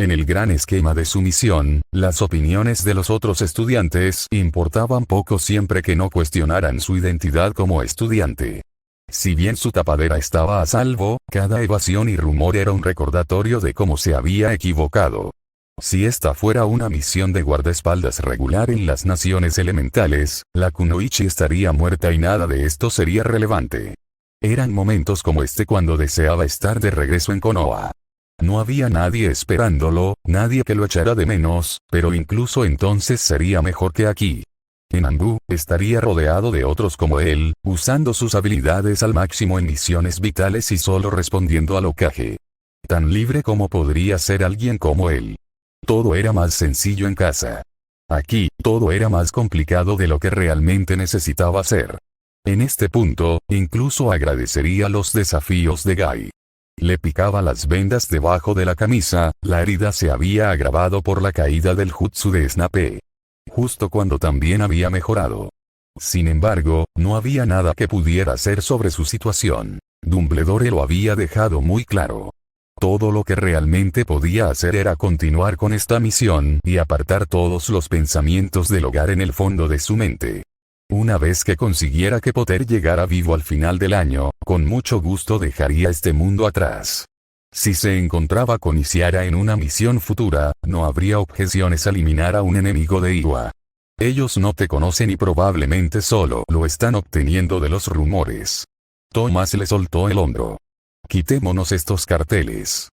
En el gran esquema de su misión, las opiniones de los otros estudiantes importaban poco siempre que no cuestionaran su identidad como estudiante. Si bien su tapadera estaba a salvo, cada evasión y rumor era un recordatorio de cómo se había equivocado. Si esta fuera una misión de guardaespaldas regular en las naciones elementales, la Kunoichi estaría muerta y nada de esto sería relevante. Eran momentos como este cuando deseaba estar de regreso en Konoha. No había nadie esperándolo, nadie que lo echara de menos, pero incluso entonces sería mejor que aquí. En Anbu, estaría rodeado de otros como él, usando sus habilidades al máximo en misiones vitales y solo respondiendo al Hokage. Tan libre como podría ser alguien como él. Todo era más sencillo en casa. Aquí, todo era más complicado de lo que realmente necesitaba ser. En este punto, incluso agradecería los desafíos de Gai. Le picaba las vendas debajo de la camisa, la herida se había agravado por la caída del jutsu de Snape. Justo cuando también había mejorado. Sin embargo, no había nada que pudiera hacer sobre su situación. Dumbledore lo había dejado muy claro. Todo lo que realmente podía hacer era continuar con esta misión y apartar todos los pensamientos del hogar en el fondo de su mente. Una vez que consiguiera que Potter llegara vivo al final del año, con mucho gusto dejaría este mundo atrás. Si se encontraba con Isiara en una misión futura, no habría objeciones a eliminar a un enemigo de Iwa. Ellos no te conocen y probablemente solo lo están obteniendo de los rumores. Thomas le soltó el hombro. Quitémonos estos carteles.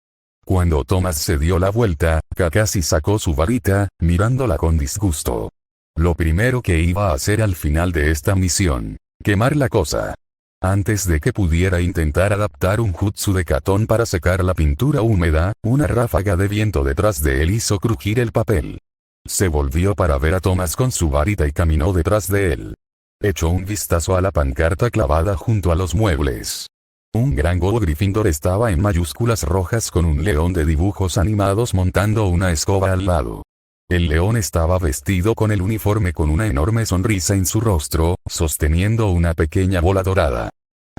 Cuando Thomas se dio la vuelta, Kakashi sacó su varita, mirándola con disgusto. Lo primero que iba a hacer al final de esta misión. Quemar la cosa. Antes de que pudiera intentar adaptar un jutsu de Katon para secar la pintura húmeda, una ráfaga de viento detrás de él hizo crujir el papel. Se volvió para ver a Thomas con su varita y caminó detrás de él. Echó un vistazo a la pancarta clavada junto a los muebles. Un gran Go Gryffindor estaba en mayúsculas rojas con un león de dibujos animados montando una escoba al lado. El león estaba vestido con el uniforme con una enorme sonrisa en su rostro, sosteniendo una pequeña bola dorada.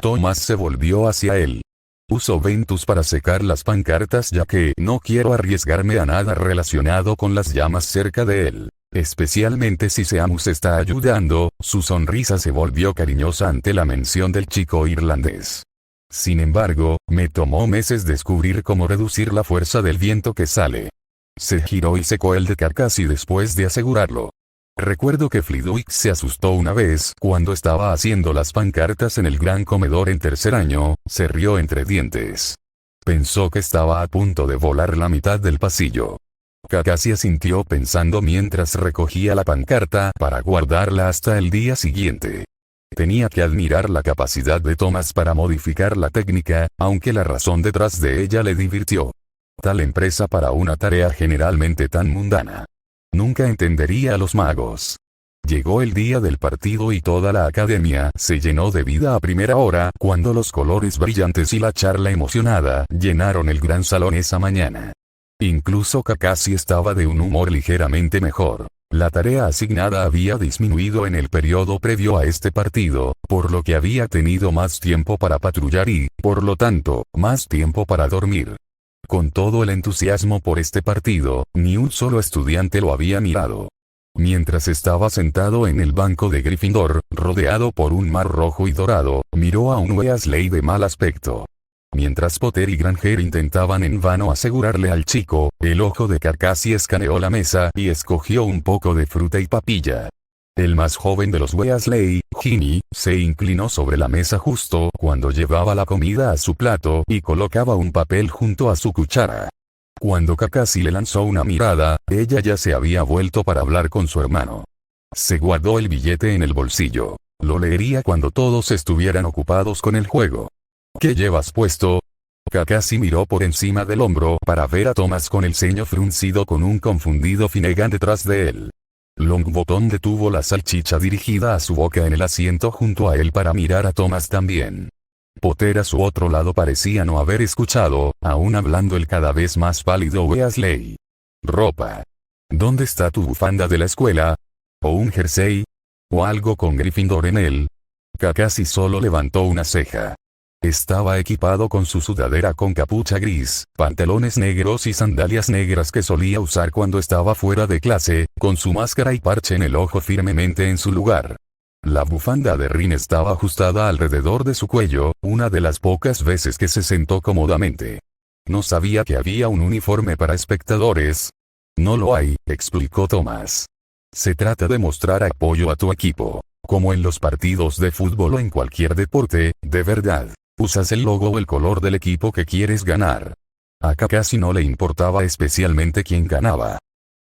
Thomas se volvió hacia él. Uso Ventus para secar las pancartas ya que no quiero arriesgarme a nada relacionado con las llamas cerca de él. Especialmente si Seamus está ayudando, su sonrisa se volvió cariñosa ante la mención del chico irlandés. Sin embargo, me tomó meses descubrir cómo reducir la fuerza del viento que sale. Se giró y secó el de Kakashi después de asegurarlo. Recuerdo que Flitwick se asustó una vez cuando estaba haciendo las pancartas en el gran comedor en tercer año, se rió entre dientes. Pensó que estaba a punto de volar la mitad del pasillo. Kakashi asintió pensando mientras recogía la pancarta para guardarla hasta el día siguiente. Tenía que admirar la capacidad de Thomas para modificar la técnica, aunque la razón detrás de ella le divirtió. Tal empresa para una tarea generalmente tan mundana. Nunca entendería a los magos. Llegó el día del partido y toda la academia se llenó de vida a primera hora cuando los colores brillantes y la charla emocionada llenaron el gran salón esa mañana. Incluso Kakashi estaba de un humor ligeramente mejor. La tarea asignada había disminuido en el periodo previo a este partido, por lo que había tenido más tiempo para patrullar y, por lo tanto, más tiempo para dormir. Con todo el entusiasmo por este partido, ni un solo estudiante lo había mirado. Mientras estaba sentado en el banco de Gryffindor, rodeado por un mar rojo y dorado, miró a un Weasley de mal aspecto. Mientras Potter y Granger intentaban en vano asegurarle al chico, el ojo de Kakashi escaneó la mesa y escogió un poco de fruta y papilla. El más joven de los Weasley, Ginny, se inclinó sobre la mesa justo cuando llevaba la comida a su plato y colocaba un papel junto a su cuchara. Cuando Kakashi le lanzó una mirada, ella ya se había vuelto para hablar con su hermano. Se guardó el billete en el bolsillo. Lo leería cuando todos estuvieran ocupados con el juego. ¿Qué llevas puesto? Kakashi miró por encima del hombro para ver a Thomas con el ceño fruncido con un confundido Finnegan detrás de él. Longbottom detuvo la salchicha dirigida a su boca en el asiento junto a él para mirar a Thomas también. Potter a su otro lado parecía no haber escuchado, aún hablando el cada vez más pálido Weasley. Ropa. ¿Dónde está tu bufanda de la escuela? ¿O un jersey? ¿O algo con Gryffindor en él? Kakashi solo levantó una ceja. Estaba equipado con su sudadera con capucha gris, pantalones negros y sandalias negras que solía usar cuando estaba fuera de clase, con su máscara y parche en el ojo firmemente en su lugar. La bufanda de Rin estaba ajustada alrededor de su cuello, una de las pocas veces que se sentó cómodamente. No sabía que había un uniforme para espectadores. No lo hay, explicó Thomas. Se trata de mostrar apoyo a tu equipo. Como en los partidos de fútbol o en cualquier deporte, de verdad. Usas el logo o el color del equipo que quieres ganar. A Kakashi no le importaba especialmente quién ganaba.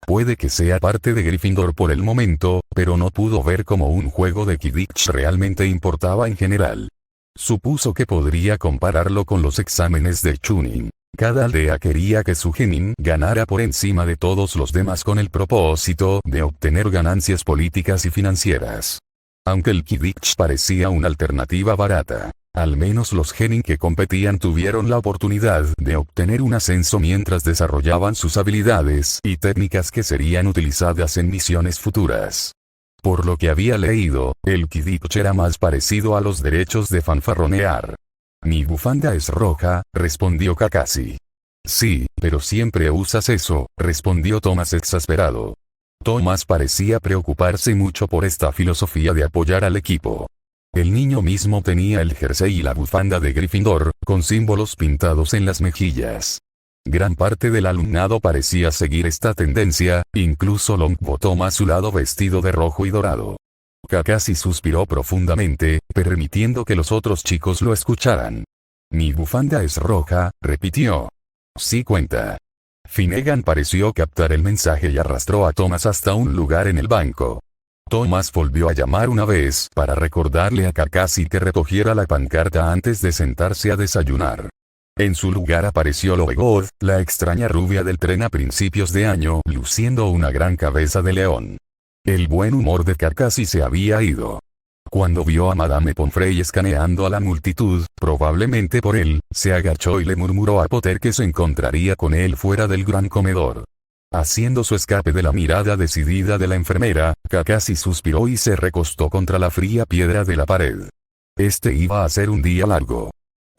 Puede que sea parte de Gryffindor por el momento, pero no pudo ver cómo un juego de Quidditch realmente importaba en general. Supuso que podría compararlo con los exámenes de Chunin. Cada aldea quería que su genin ganara por encima de todos los demás con el propósito de obtener ganancias políticas y financieras. Aunque el Quidditch parecía una alternativa barata, al menos los genin que competían tuvieron la oportunidad de obtener un ascenso mientras desarrollaban sus habilidades y técnicas que serían utilizadas en misiones futuras. Por lo que había leído, el Quidditch era más parecido a los derechos de fanfarronear. Mi bufanda es roja, respondió Kakashi. Sí, pero siempre usas eso, respondió Thomas exasperado. Thomas parecía preocuparse mucho por esta filosofía de apoyar al equipo. El niño mismo tenía el jersey y la bufanda de Gryffindor, con símbolos pintados en las mejillas. Gran parte del alumnado parecía seguir esta tendencia, incluso Longbottom a su lado vestido de rojo y dorado. Kakashi suspiró profundamente, permitiendo que los otros chicos lo escucharan. Mi bufanda es roja, repitió. Sí cuenta. Finnegan pareció captar el mensaje y arrastró a Thomas hasta un lugar en el banco. Thomas volvió a llamar una vez para recordarle a Kakashi que recogiera la pancarta antes de sentarse a desayunar. En su lugar apareció Loegoth, la extraña rubia del tren a principios de año, luciendo una gran cabeza de león. El buen humor de Kakashi se había ido. Cuando vio a Madame Pomfrey escaneando a la multitud, probablemente por él, se agachó y le murmuró a Potter que se encontraría con él fuera del gran comedor. Haciendo su escape de la mirada decidida de la enfermera, Kakashi suspiró y se recostó contra la fría piedra de la pared. Este iba a ser un día largo.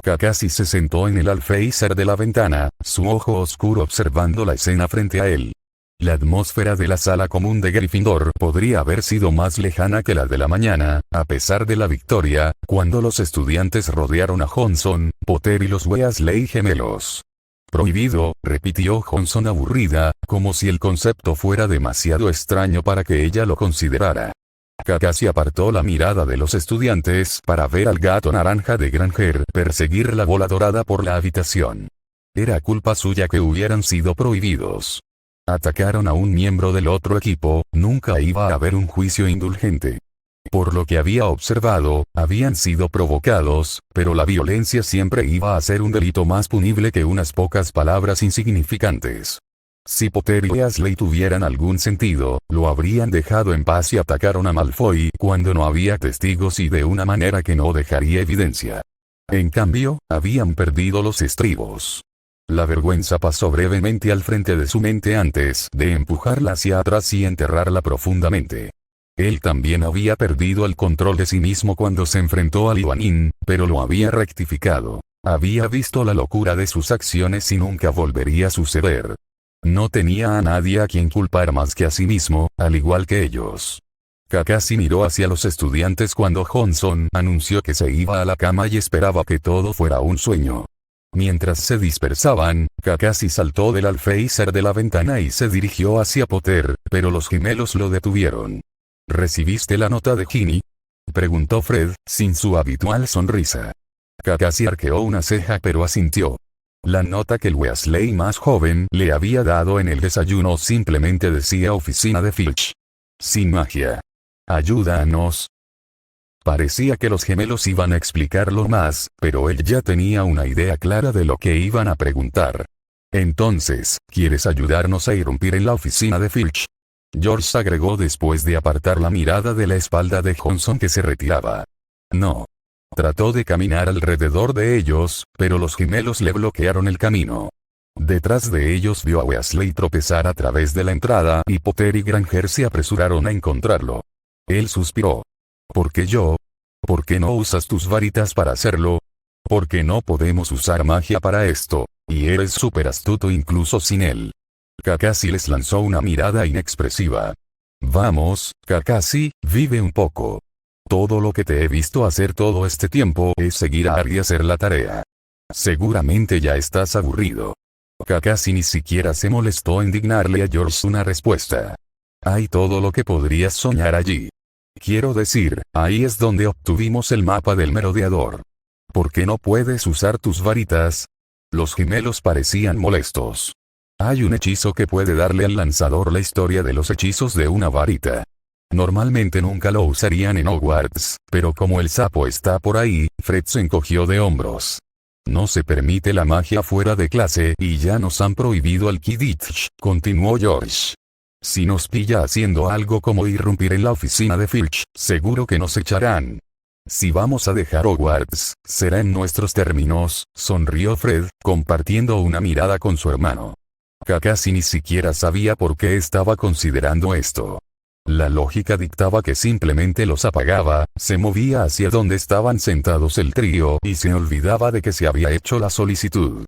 Kakashi se sentó en el alféizar de la ventana, su ojo oscuro observando la escena frente a él. La atmósfera de la sala común de Gryffindor podría haber sido más lejana que la de la mañana, a pesar de la victoria, cuando los estudiantes rodearon a Johnson, Potter y los Weasley gemelos. Prohibido, repitió Johnson aburrida, como si el concepto fuera demasiado extraño para que ella lo considerara. Kakashi apartó la mirada de los estudiantes para ver al gato naranja de Granger perseguir la bola dorada por la habitación. Era culpa suya que hubieran sido prohibidos. Atacaron a un miembro del otro equipo, nunca iba a haber un juicio indulgente. Por lo que había observado, habían sido provocados, pero la violencia siempre iba a ser un delito más punible que unas pocas palabras insignificantes. Si Potter y Weasley tuvieran algún sentido, lo habrían dejado en paz y atacaron a Malfoy cuando no había testigos y de una manera que no dejaría evidencia. En cambio, habían perdido los estribos. La vergüenza pasó brevemente al frente de su mente antes de empujarla hacia atrás y enterrarla profundamente. Él también había perdido el control de sí mismo cuando se enfrentó a Liwanin, pero lo había rectificado. Había visto la locura de sus acciones y nunca volvería a suceder. No tenía a nadie a quien culpar más que a sí mismo, al igual que ellos. Kakashi miró hacia los estudiantes cuando Johnson anunció que se iba a la cama y esperaba que todo fuera un sueño. Mientras se dispersaban, Kakashi saltó del alféizar de la ventana y se dirigió hacia Potter, pero los gemelos lo detuvieron. ¿Recibiste la nota de Ginny?, preguntó Fred, sin su habitual sonrisa. Kakashi arqueó una ceja pero asintió. La nota que el Weasley más joven le había dado en el desayuno simplemente decía oficina de Filch. Sin magia. Ayúdanos. Parecía que los gemelos iban a explicarlo más, pero él ya tenía una idea clara de lo que iban a preguntar. Entonces, ¿quieres ayudarnos a irrumpir en la oficina de Filch?, George agregó después de apartar la mirada de la espalda de Johnson que se retiraba. No. Trató de caminar alrededor de ellos, pero los gemelos le bloquearon el camino. Detrás de ellos vio a Weasley tropezar a través de la entrada y Potter y Granger se apresuraron a encontrarlo. Él suspiró. ¿Por qué yo? ¿Por qué no usas tus varitas para hacerlo? Porque no podemos usar magia para esto, y eres súper astuto incluso sin él. Kakashi les lanzó una mirada inexpresiva. Vamos, Kakashi, vive un poco. Todo lo que te he visto hacer todo este tiempo es seguir a Ari y hacer la tarea. Seguramente ya estás aburrido. Kakashi ni siquiera se molestó en dignarle a George una respuesta. Hay todo lo que podrías soñar allí. Quiero decir, ahí es donde obtuvimos el mapa del merodeador. ¿Por qué no puedes usar tus varitas? Los gemelos parecían molestos. Hay un hechizo que puede darle al lanzador la historia de los hechizos de una varita. Normalmente nunca lo usarían en Hogwarts, pero como el sapo está por ahí, Fred se encogió de hombros. No se permite la magia fuera de clase y ya nos han prohibido el Quidditch, continuó George. Si nos pilla haciendo algo como irrumpir en la oficina de Filch, seguro que nos echarán. Si vamos a dejar Hogwarts, será en nuestros términos, sonrió Fred, compartiendo una mirada con su hermano. Kakashi ni siquiera sabía por qué estaba considerando esto. La lógica dictaba que simplemente los apagaba, se movía hacia donde estaban sentados el trío y se olvidaba de que se había hecho la solicitud.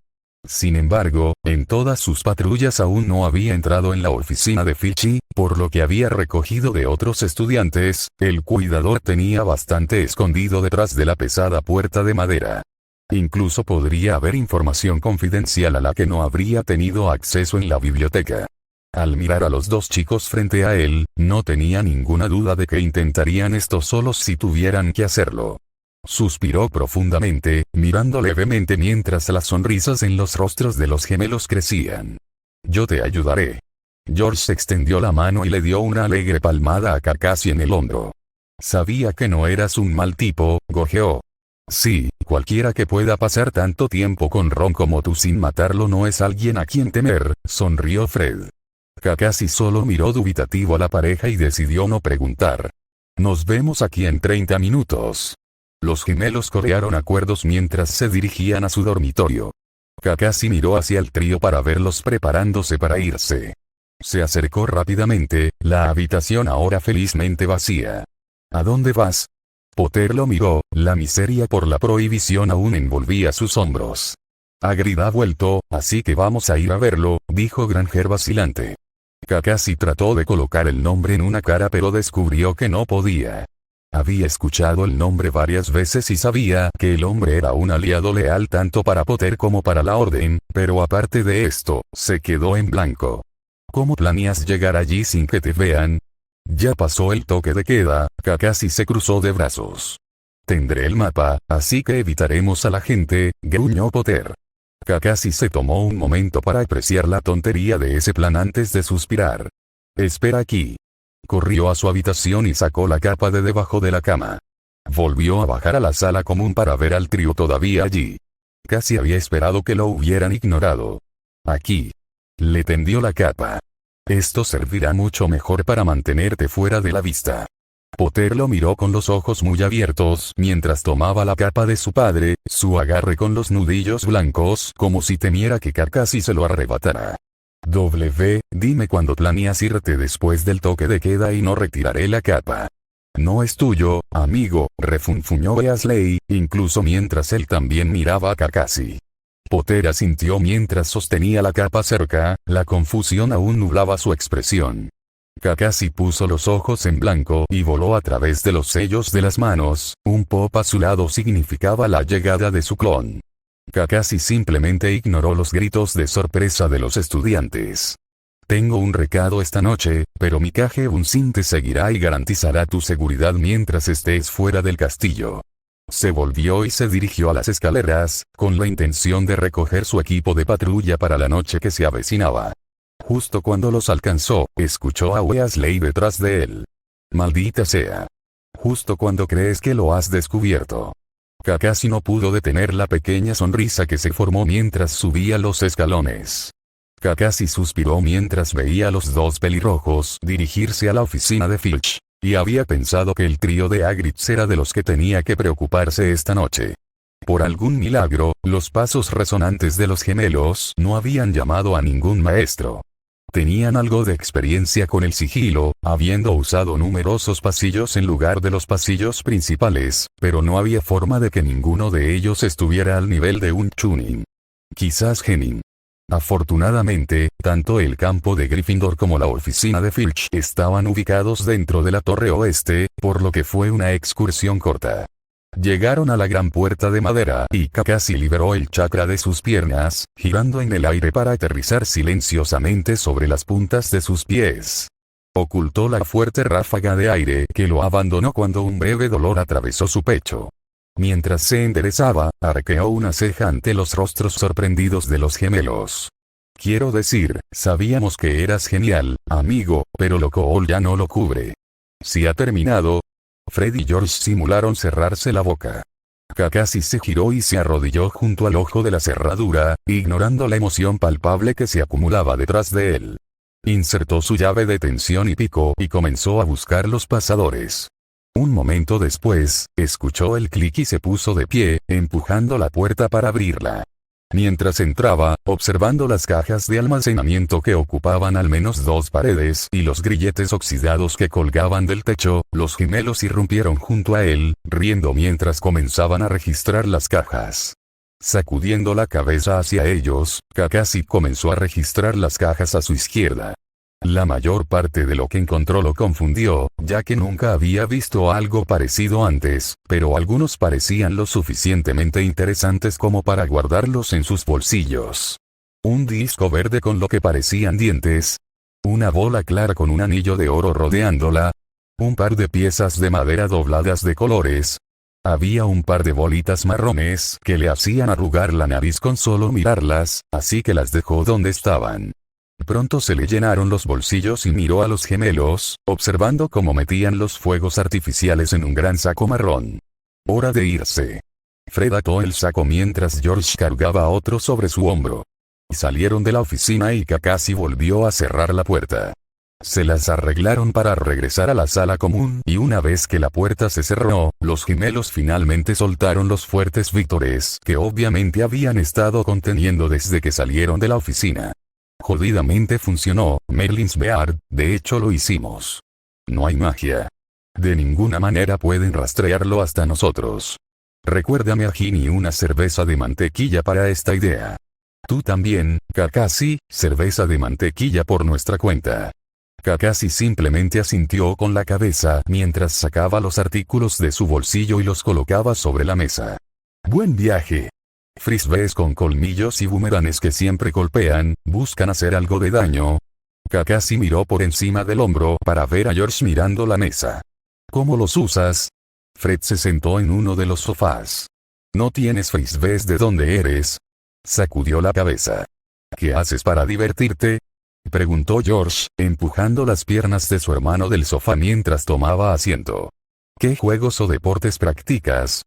Sin embargo, en todas sus patrullas aún no había entrado en la oficina de Filch, por lo que había recogido de otros estudiantes, el cuidador tenía bastante escondido detrás de la pesada puerta de madera. Incluso podría haber información confidencial a la que no habría tenido acceso en la biblioteca. Al mirar a los dos chicos frente a él, no tenía ninguna duda de que intentarían esto solos si tuvieran que hacerlo. Suspiró profundamente, mirando levemente mientras las sonrisas en los rostros de los gemelos crecían. Yo te ayudaré. George extendió la mano y le dio una alegre palmada a Kakashi en el hombro. Sabía que no eras un mal tipo, gojeó. Sí, cualquiera que pueda pasar tanto tiempo con Ron como tú sin matarlo no es alguien a quien temer, sonrió Fred. Kakashi solo miró dubitativo a la pareja y decidió no preguntar. Nos vemos aquí en 30 minutos. Los gemelos corearon acuerdos mientras se dirigían a su dormitorio. Kakashi miró hacia el trío para verlos preparándose para irse. Se acercó rápidamente, la habitación ahora felizmente vacía. ¿A dónde vas? Potter lo miró, la miseria por la prohibición aún envolvía sus hombros. Hagrid ha vuelto, así que vamos a ir a verlo, dijo Granger vacilante. Kakashi trató de colocar el nombre en una cara pero descubrió que no podía. Había escuchado el nombre varias veces y sabía que el hombre era un aliado leal tanto para Potter como para la Orden, pero aparte de esto, se quedó en blanco. ¿Cómo planeas llegar allí sin que te vean? Ya pasó el toque de queda, Kakashi se cruzó de brazos. Tendré el mapa, así que evitaremos a la gente, gruñó Potter. Kakashi se tomó un momento para apreciar la tontería de ese plan antes de suspirar. Espera aquí. Corrió a su habitación y sacó la capa de debajo de la cama. Volvió a bajar a la sala común para ver al trío todavía allí. Casi había esperado que lo hubieran ignorado. Aquí. Le tendió la capa. Esto servirá mucho mejor para mantenerte fuera de la vista. Potter lo miró con los ojos muy abiertos mientras tomaba la capa de su padre, su agarre con los nudillos blancos como si temiera que Kakashi se lo arrebatara. Dime cuándo planeas irte después del toque de queda y no retiraré la capa. No es tuyo, amigo, refunfuñó Weasley, incluso mientras él también miraba a Kakashi. Potter asintió mientras sostenía la capa cerca, la confusión aún nublaba su expresión. Kakashi puso los ojos en blanco y voló a través de los sellos de las manos, un pop azulado significaba la llegada de su clon. Kakashi simplemente ignoró los gritos de sorpresa de los estudiantes. Tengo un recado esta noche, pero Mikage Bunsin te seguirá y garantizará tu seguridad mientras estés fuera del castillo. Se volvió y se dirigió a las escaleras, con la intención de recoger su equipo de patrulla para la noche que se avecinaba. Justo cuando los alcanzó, escuchó a Weasley detrás de él. Maldita sea. Justo cuando crees que lo has descubierto. Kakashi no pudo detener la pequeña sonrisa que se formó mientras subía los escalones. Kakashi suspiró mientras veía a los dos pelirrojos dirigirse a la oficina de Filch, y había pensado que el trío de Hagrid era de los que tenía que preocuparse esta noche. Por algún milagro, los pasos resonantes de los gemelos no habían llamado a ningún maestro. Tenían algo de experiencia con el sigilo, habiendo usado numerosos pasillos en lugar de los pasillos principales, pero no había forma de que ninguno de ellos estuviera al nivel de un Chunin. Quizás Genin. Afortunadamente, tanto el campo de Gryffindor como la oficina de Filch estaban ubicados dentro de la torre oeste, por lo que fue una excursión corta. Llegaron a la gran puerta de madera y Kakashi liberó el chakra de sus piernas, girando en el aire para aterrizar silenciosamente sobre las puntas de sus pies. Ocultó la fuerte ráfaga de aire que lo abandonó cuando un breve dolor atravesó su pecho. Mientras se enderezaba, arqueó una ceja ante los rostros sorprendidos de los gemelos. Quiero decir, sabíamos que eras genial, amigo, pero lo Kool ya no lo cubre. Si ha terminado. Fred y George simularon cerrarse la boca. Kakashi se giró y se arrodilló junto al ojo de la cerradura, ignorando la emoción palpable que se acumulaba detrás de él. Insertó su llave de tensión y picó y comenzó a buscar los pasadores. Un momento después, escuchó el clic y se puso de pie, empujando la puerta para abrirla. Mientras entraba, observando las cajas de almacenamiento que ocupaban al menos 2 paredes y los grilletes oxidados que colgaban del techo, los gemelos irrumpieron junto a él, riendo mientras comenzaban a registrar las cajas. Sacudiendo la cabeza hacia ellos, Kakashi comenzó a registrar las cajas a su izquierda. La mayor parte de lo que encontró lo confundió, ya que nunca había visto algo parecido antes, pero algunos parecían lo suficientemente interesantes como para guardarlos en sus bolsillos. Un disco verde con lo que parecían dientes. Una bola clara con un anillo de oro rodeándola. Un par de piezas de madera dobladas de colores. Había un par de bolitas marrones que le hacían arrugar la nariz con solo mirarlas, así que las dejó donde estaban. Pronto se le llenaron los bolsillos y miró a los gemelos, observando cómo metían los fuegos artificiales en un gran saco marrón. Hora de irse. Fred ató el saco mientras George cargaba otro sobre su hombro. Salieron de la oficina y Kakashi volvió a cerrar la puerta. Se las arreglaron para regresar a la sala común y una vez que la puerta se cerró, los gemelos finalmente soltaron los fuertes vítores que obviamente habían estado conteniendo desde que salieron de la oficina. Jodidamente funcionó, Merlin's Beard, de hecho lo hicimos. No hay magia. De ninguna manera pueden rastrearlo hasta nosotros. Recuérdame a Ginny una cerveza de mantequilla para esta idea. Tú también, Kakashi, cerveza de mantequilla por nuestra cuenta. Kakashi simplemente asintió con la cabeza mientras sacaba los artículos de su bolsillo y los colocaba sobre la mesa. Buen viaje. Frisbees con colmillos y bumeranes que siempre golpean, buscan hacer algo de daño. Kakashi miró por encima del hombro para ver a George mirando la mesa. ¿Cómo los usas? Fred se sentó en uno de los sofás. ¿No tienes frisbees de dónde eres? Sacudió la cabeza. ¿Qué haces para divertirte? Preguntó George, empujando las piernas de su hermano del sofá mientras tomaba asiento. ¿Qué juegos o deportes practicas?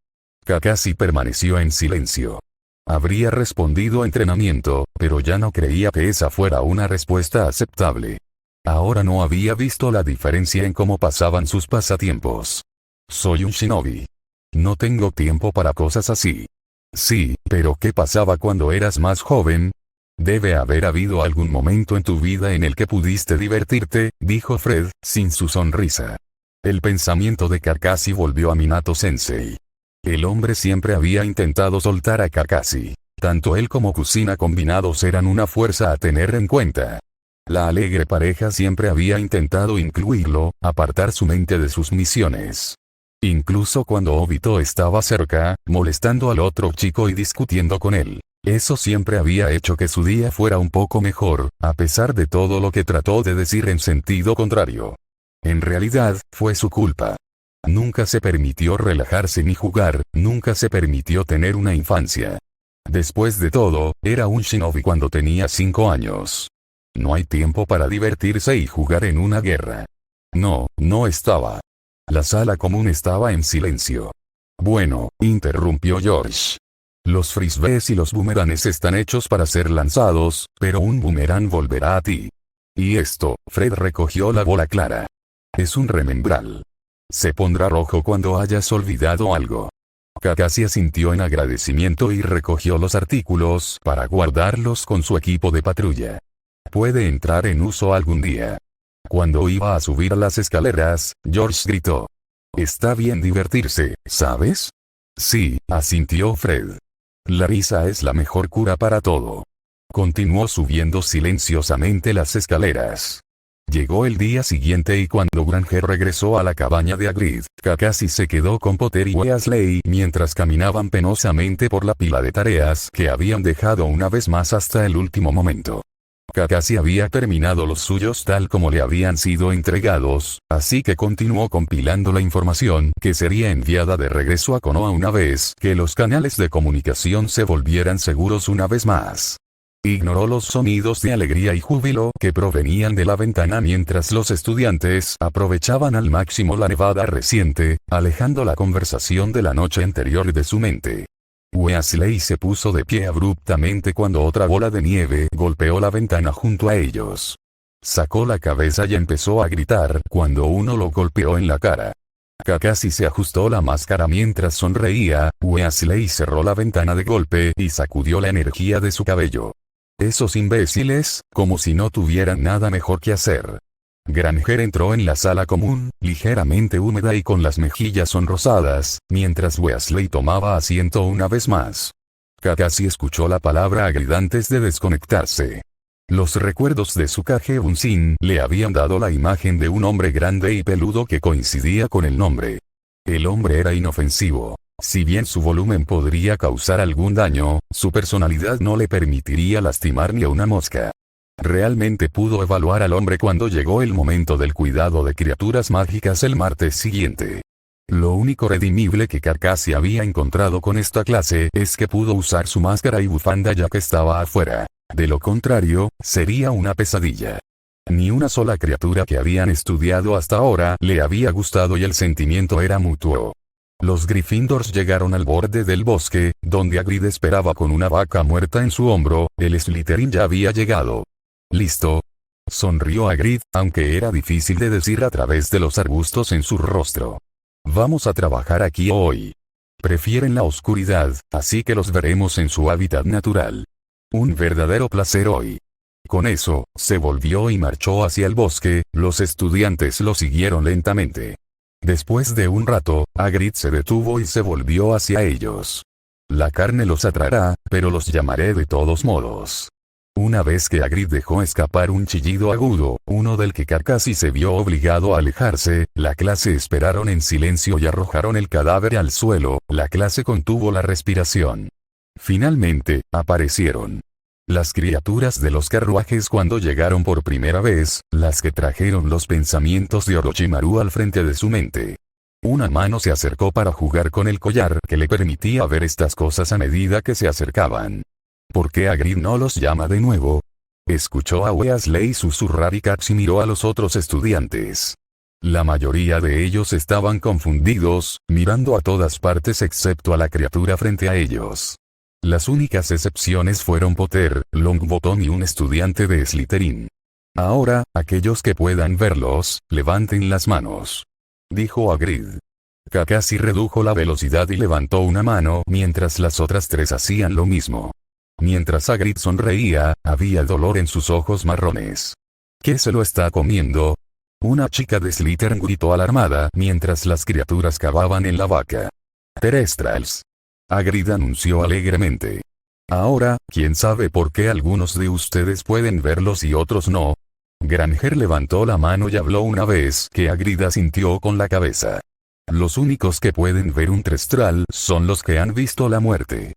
Kakashi permaneció en silencio. Habría respondido entrenamiento, pero ya no creía que esa fuera una respuesta aceptable. Ahora no había visto la diferencia en cómo pasaban sus pasatiempos. Soy un shinobi. No tengo tiempo para cosas así. Sí, pero ¿qué pasaba cuando eras más joven? Debe haber habido algún momento en tu vida en el que pudiste divertirte, dijo Fred, sin su sonrisa. El pensamiento de Kakashi volvió a Minato-sensei. El hombre siempre había intentado soltar a Kakashi. Tanto él como Kusina combinados eran una fuerza a tener en cuenta. La alegre pareja siempre había intentado incluirlo, apartar su mente de sus misiones. Incluso cuando Obito estaba cerca, molestando al otro chico y discutiendo con él. Eso siempre había hecho que su día fuera un poco mejor, a pesar de todo lo que trató de decir en sentido contrario. En realidad, fue su culpa. Nunca se permitió relajarse ni jugar, nunca se permitió tener una infancia. Después de todo, era un shinobi cuando tenía 5 años. No hay tiempo para divertirse y jugar en una guerra. No, no estaba. La sala común estaba en silencio. Bueno, interrumpió George. Los frisbees y los bumeranes están hechos para ser lanzados, pero un boomerang volverá a ti. Y esto, Fred recogió la bola clara. Es un remembral. Se pondrá rojo cuando hayas olvidado algo. Kakashi asintió en agradecimiento y recogió los artículos para guardarlos con su equipo de patrulla. Puede entrar en uso algún día. Cuando iba a subir las escaleras, George gritó. Está bien divertirse, ¿sabes? Sí, asintió Fred. La risa es la mejor cura para todo. Continuó subiendo silenciosamente las escaleras. Llegó el día siguiente y cuando Granger regresó a la cabaña de Hagrid, Kakashi se quedó con Potter y Weasley mientras caminaban penosamente por la pila de tareas que habían dejado una vez más hasta el último momento. Kakashi había terminado los suyos tal como le habían sido entregados, así que continuó compilando la información que sería enviada de regreso a Konoha una vez que los canales de comunicación se volvieran seguros una vez más. Ignoró los sonidos de alegría y júbilo que provenían de la ventana mientras los estudiantes aprovechaban al máximo la nevada reciente, alejando la conversación de la noche anterior de su mente. Weasley se puso de pie abruptamente cuando otra bola de nieve golpeó la ventana junto a ellos. Sacó la cabeza y empezó a gritar cuando uno lo golpeó en la cara. Kakashi se ajustó la máscara mientras sonreía. Weasley cerró la ventana de golpe y sacudió la energía de su cabello. Esos imbéciles, como si no tuvieran nada mejor que hacer. Granger entró en la sala común, ligeramente húmeda y con las mejillas sonrosadas, mientras Weasley tomaba asiento una vez más. Kakashi escuchó la palabra Hagrid antes de desconectarse. Los recuerdos de su Kage-Bunshin le habían dado la imagen de un hombre grande y peludo que coincidía con el nombre. El hombre era inofensivo. Si bien su volumen podría causar algún daño, su personalidad no le permitiría lastimar ni a una mosca. Realmente pudo evaluar al hombre cuando llegó el momento del cuidado de criaturas mágicas el martes siguiente. Lo único redimible que Kakashi había encontrado con esta clase es que pudo usar su máscara y bufanda ya que estaba afuera. De lo contrario, sería una pesadilla. Ni una sola criatura que habían estudiado hasta ahora le había gustado y el sentimiento era mutuo. Los Gryffindors llegaron al borde del bosque, donde Hagrid esperaba con una vaca muerta en su hombro. El Slytherin ya había llegado. ¿Listo? Sonrió Hagrid, aunque era difícil de decir a través de los arbustos en su rostro. Vamos a trabajar aquí hoy. Prefieren la oscuridad, así que los veremos en su hábitat natural. Un verdadero placer hoy. Con eso, se volvió y marchó hacia el bosque. Los estudiantes lo siguieron lentamente. Después de un rato, Hagrid se detuvo y se volvió hacia ellos. La carne los atraerá, pero los llamaré de todos modos. Una vez que Hagrid dejó escapar un chillido agudo, uno del que Kakashi se vio obligado a alejarse, la clase esperaron en silencio y arrojaron el cadáver al suelo. La clase contuvo la respiración. Finalmente, aparecieron. Las criaturas de los carruajes cuando llegaron por primera vez, las que trajeron los pensamientos de Orochimaru al frente de su mente. Una mano se acercó para jugar con el collar que le permitía ver estas cosas a medida que se acercaban. ¿Por qué Hagrid no los llama de nuevo? Escuchó a Weasley susurrar y Kakashi miró a los otros estudiantes. La mayoría de ellos estaban confundidos, mirando a todas partes excepto a la criatura frente a ellos. Las únicas excepciones fueron Potter, Longbottom y un estudiante de Slytherin. Ahora, aquellos que puedan verlos, levanten las manos. Dijo Hagrid. Kakashi redujo la velocidad y levantó una mano mientras las otras tres hacían lo mismo. Mientras Hagrid sonreía, había dolor en sus ojos marrones. ¿Qué se lo está comiendo? Una chica de Slytherin gritó alarmada mientras las criaturas cavaban en la vaca. Terestrals. Hagrid anunció alegremente. Ahora, ¿quién sabe por qué algunos de ustedes pueden verlos y otros no? Granger levantó la mano y habló una vez que Hagrid asintió con la cabeza. Los únicos que pueden ver un Terestral son los que han visto la muerte.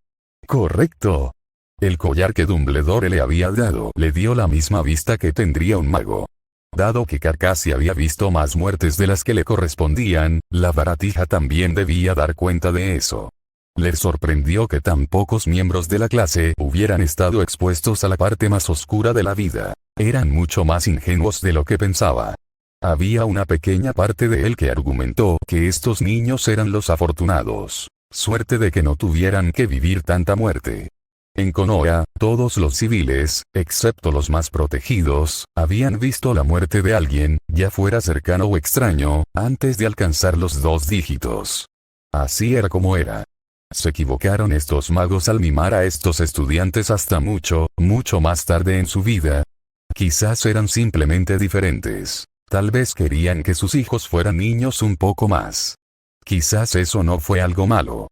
Correcto. El collar que Dumbledore le había dado le dio la misma vista que tendría un mago. Dado que Kakashi había visto más muertes de las que le correspondían, la baratija también debía dar cuenta de eso. Le sorprendió que tan pocos miembros de la clase hubieran estado expuestos a la parte más oscura de la vida. Eran mucho más ingenuos de lo que pensaba. Había una pequeña parte de él que argumentó que estos niños eran los afortunados. Suerte de que no tuvieran que vivir tanta muerte. En Konoha, todos los civiles, excepto los más protegidos, habían visto la muerte de alguien, ya fuera cercano o extraño, antes de alcanzar los 2 dígitos. Así era como era. Se equivocaron estos magos al mimar a estos estudiantes hasta mucho, mucho más tarde en su vida. Quizás eran simplemente diferentes. Tal vez querían que sus hijos fueran niños un poco más. Quizás eso no fue algo malo.